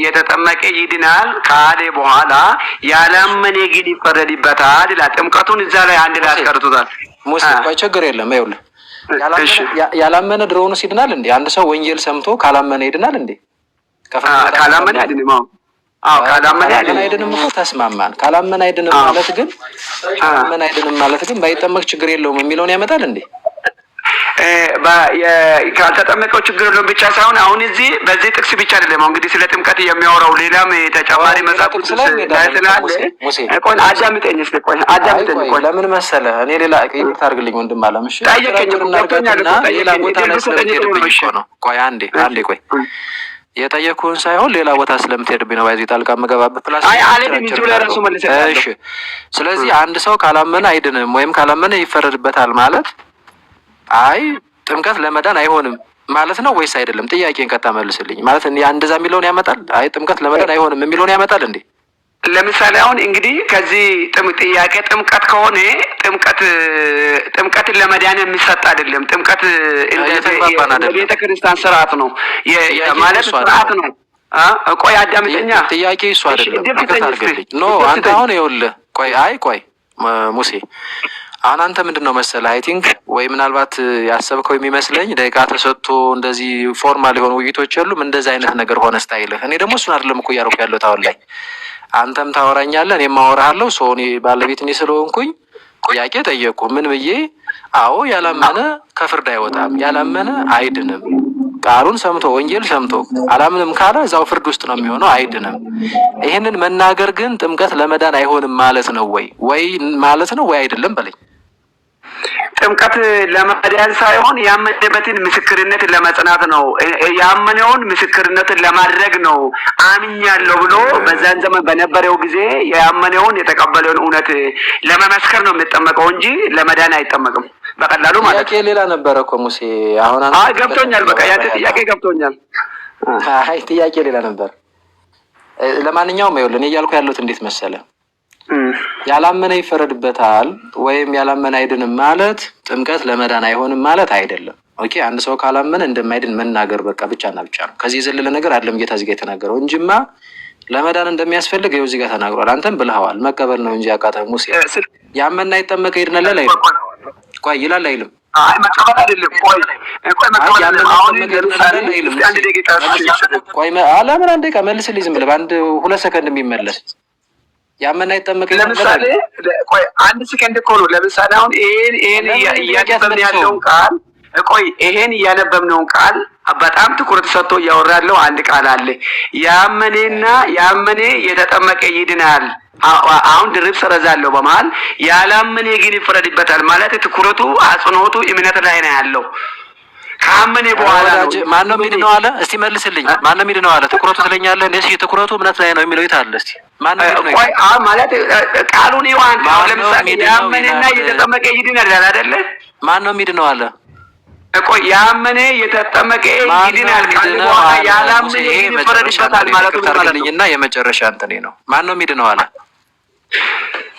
የተጠመቀ ይድናል ካለ በኋላ ያላመነ ግን ይፈረድበታል ይላል። ጥምቀቱን እዛ ላይ አንድ ላይ አስቀርቶታል። ሙሴ ቆይ ችግር የለም። ይኸውልህ ያላመነ ድሮውንስ ይድናል እንዴ? አንድ ሰው ወንጌል ሰምቶ ካላመነ ይድናል እንዴ? ካላመነ አይድንም። ካላመነ አይድንም እኮ ተስማማን። ካላመነ አይድንም ማለት ግን ባይጠመቅ ችግር የለውም የሚለውን ያመጣል እንዴ? ካልተጠመቀው ችግር የለውም ብቻ ሳይሆን አሁን በዚህ ጥቅስ ብቻ አይደለም እንግዲህ ስለ ጥምቀት የሚያወራው ሌላም ተጨማሪ መጽሐፍ ቅዱስ ላይ ስላለ አዳምጠኝ። ቆይ ለምን መሰለህ እኔ ሌላ ይቅርታ አድርግልኝ ወንድም አለም። እሺ ጠየቀኝ እኮ ሌላ ቦታ ላይ ስለምትሄድብኝ እኮ ነው። ቆይ አንዴ ቆይ የጠየኩህን ሳይሆን ሌላ ቦታ ስለምትሄድብኝ ነው። ባይዚ ጣልቃ መገባበት ፕላስ እሺ። ስለዚህ አንድ ሰው ካላመነ አይድንም ወይም ካላመነ ይፈረድበታል ማለት አይ ጥምቀት ለመዳን አይሆንም ማለት ነው ወይስ አይደለም? ጥያቄን ከታመልስልኝ ማለት እንደዛ የሚለውን ያመጣል። አይ ጥምቀት ለመዳን አይሆንም የሚለውን ያመጣል እንዴ? ለምሳሌ አሁን እንግዲህ ከዚህ ጥያቄ ጥምቀት ከሆነ ጥምቀትን ለመዳን የሚሰጥ አይደለም። ጥምቀት ቤተ ክርስቲያን ስርዓት ነው ማለት ስርዓት ነው። ቆይ አዳምጠኛ። ጥያቄ እሱ አይደለም። ኖ አንተ አሁን ይኸውልህ ቆይ ሙሴ አሁን አንተ ምንድን ነው መሰለህ አይ ቲንክ ወይ ምናልባት ያሰብከው የሚመስለኝ ደቂቃ ተሰጥቶ እንደዚህ ፎርማል የሆኑ ውይይቶች የሉም እንደዚህ አይነት ነገር ሆነ ስታይልህ። እኔ ደግሞ እሱን አይደለም እኮ እያደረኩ ያለሁት አሁን ላይ አንተም ታወራኛለህ እኔም አወራሃለሁ። እኔ ባለቤት እኔ ስለሆንኩኝ ጥያቄ ጠየቁ ምን ብዬ አዎ ያላመነ ከፍርድ አይወጣም፣ ያላመነ አይድንም። ቃሉን ሰምቶ ወንጌል ሰምቶ አላምንም ካለ እዛው ፍርድ ውስጥ ነው የሚሆነው፣ አይድንም። ይሄንን መናገር ግን ጥምቀት ለመዳን አይሆንም ማለት ነው ወይ ማለት ነው ወይ አይደለም በለኝ። ጥምቀት ለመዳን ሳይሆን ያመነበትን ምስክርነት ለመጽናት ነው። ያመነውን ምስክርነትን ለማድረግ ነው። አምኛለሁ ብሎ በዛን ዘመን በነበረው ጊዜ ያመነውን የተቀበለውን እውነት ለመመስከር ነው የሚጠመቀው እንጂ ለመዳን አይጠመቅም በቀላሉ ማለት ነው። ጥያቄ ሌላ ነበረ እኮ ሙሴ። አሁን ገብቶኛል። በቃ ያንተ ጥያቄ ገብቶኛል። ጥያቄ ሌላ ነበር። ለማንኛውም ይኸውልህ እኔ እያልኩ ያለሁት እንዴት መሰለህ ያላመነ ይፈረድበታል ወይም ያላመነ አይድንም ማለት ጥምቀት ለመዳን አይሆንም ማለት አይደለም። ኦኬ አንድ ሰው ካላመነ እንደማይድን መናገር በቃ ብቻና ብቻ ነው። ከዚህ የዘለለ ነገር አይደለም ጌታ እዚህ ጋር የተናገረው እንጂማ ለመዳን እንደሚያስፈልግ ይኸው እዚህ ጋር ተናግሯል። አንተም ብለኸዋል። መቀበል ነው እንጂ ያቃተህ ሙሴ። ያመነ አይጠመቅ ይድናል አይልም። ቆይ ይላል አይልም? አይ መቀበል አይደለም። ቆይ ለምን አንድ ደቂቃ መልስልኝ ዝም ብለህ በአንድ 2 ሰከንድ የሚመለስ ያመነ አይጠመቅ። ለምሳሌ ቆይ አንድ ሰከንድ እኮ ነው። ለምሳሌ አሁን ይሄን እያነበብን ያለውን ቃል ቆይ ይሄን እያነበብነውን ቃል በጣም ትኩረት ሰጥቶ እያወራ ያለው አንድ ቃል አለ። ያመኔና ያመኔ የተጠመቀ ይድናል። አሁን ድርብ ሰረዛለሁ በመሀል ያላመኔ ግን ይፈረድበታል ማለት ትኩረቱ አጽንኦቱ እምነት ላይ ነው ያለው። ካመኔ በኋላ ማን ነው የሚድነው አለ? እስቲ መልስልኝ። ማን ነው የሚድነው አለ? ትኩረቱ ትለኛለህ እንዴ? እስቲ ትኩረቱ እምነት ላይ ነው የሚለው የት አለ? እስቲ ማን ነው የሚድነው? ቆይ ማለት ቃሉን ይዋን ለምሳሌ ያመኔና የተጠመቀ ይድናል አይደለ? ማን ነው የሚድነው አለ? ቆይ ያመኔ የተጠመቀ ይድናል ካለ በኋላ ያላመኔ ግን ይፈረድበታል ማለት ነው። ታርግልኝና የመጨረሻ እንትኔ ነው። ማን ነው የሚድነው አለ?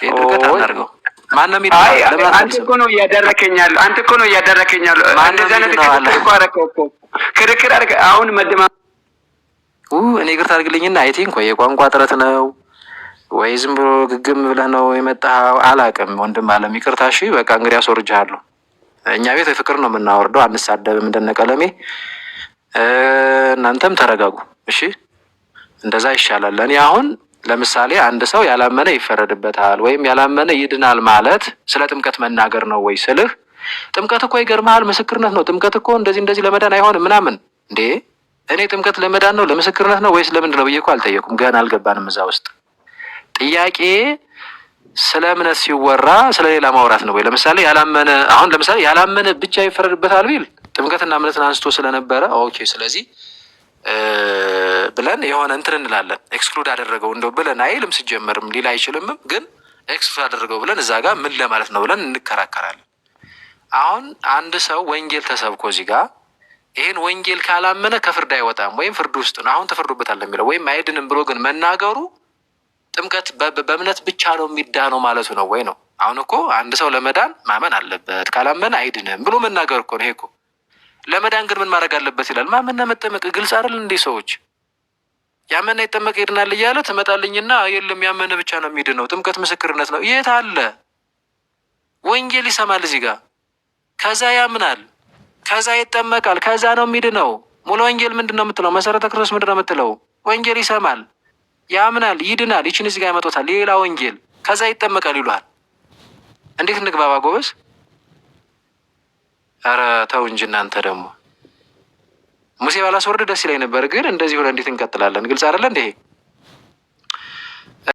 ይድርቀት አናርገው። ማን ነው የሚድነው? አንተ እኮ ነው እያደረከኛል። አንተ እኮ ነው እያደረከኛል። እንደዛ አይነት ክርክር አድርገህ አሁን መደማ እኔ ይቅርታ አድርግልኝና አይ ቲንክ ወይ የቋንቋ ጥረት ነው ወይ ዝም ብሎ ግግም ብለህ ነው የመጣኸው አላውቅም። ወንድም አለም ይቅርታ። እሺ በቃ እንግዲህ አስወርጅሃለሁ። እኛ ቤት ፍቅር ነው የምናወርደው፣ አንሳደብም እንደነቀለሜ። እናንተም ተረጋጉ እሺ፣ እንደዛ ይሻላል። እኔ አሁን ለምሳሌ አንድ ሰው ያላመነ ይፈረድበታል ወይም ያላመነ ይድናል ማለት ስለ ጥምቀት መናገር ነው ወይ ስልህ፣ ጥምቀት እኮ ይገርምሃል ምስክርነት ነው። ጥምቀት እኮ እንደዚህ ለመዳን አይሆንም ምናምን እንዴ። እኔ ጥምቀት ለመዳን ነው ለምስክርነት ነው ወይስ ለምንድን ነው ብዬ እኮ አልጠየቁም። ገና አልገባንም እዛ ውስጥ። ጥያቄ ስለ እምነት ሲወራ ስለ ሌላ ማውራት ነው ወይ? ለምሳሌ ያላመነ አሁን ለምሳሌ ያላመነ ብቻ ይፈረድበታል ቢል ጥምቀትና እምነትን አንስቶ ስለነበረ ኦኬ፣ ስለዚህ ብለን የሆነ እንትን እንላለን። ኤክስክሉድ አደረገው እንደው ብለን አይልም፣ ሲጀመርም ሊል አይችልምም። ግን ኤክስክሉድ አደረገው ብለን እዛ ጋር ምን ለማለት ነው ብለን እንከራከራለን። አሁን አንድ ሰው ወንጌል ተሰብኮ እዚህ ጋር ይህን ወንጌል ካላመነ ከፍርድ አይወጣም ወይም ፍርድ ውስጥ ነው አሁን ተፈርዶበታል የሚለው ወይም አይድንም ብሎ ግን መናገሩ ጥምቀት በእምነት ብቻ ነው የሚዳነው ማለቱ ነው ወይ ነው? አሁን እኮ አንድ ሰው ለመዳን ማመን አለበት፣ ካላመነ አይድንም ብሎ መናገር እኮ ነው። ይሄ እኮ ለመዳን ግን ምን ማድረግ አለበት ይላል። ማመንና መጠመቅ ግልጽ አይደል እንዴ? ሰዎች ያመነ ይጠመቅ ይድናል እያለ ትመጣልኝና የለም ያመነ ብቻ ነው የሚድነው፣ ጥምቀት ምስክርነት ነው። የት አለ? ወንጌል ይሰማል እዚህ ጋር፣ ከዛ ያምናል፣ ከዛ ይጠመቃል፣ ከዛ ነው የሚድነው። ሙሉ ወንጌል ምንድን ነው የምትለው? መሰረተ ክርስቶስ ምንድን ነው የምትለው? ወንጌል ይሰማል፣ ያምናል፣ ይድናል። ይችን እዚህ ጋር ያመጡታል፣ ሌላ ወንጌል፣ ከዛ ይጠመቃል ይሉሃል። እንዴት እንግባባ ጎበዝ? ኧረ ተው እንጂ እናንተ ደግሞ። ሙሴ ባላስወርድ ደስ ይለኝ ነበር፣ ግን እንደዚህ ሆነ እንዴት እንቀጥላለን? ግልጽ አይደለ እንዴ?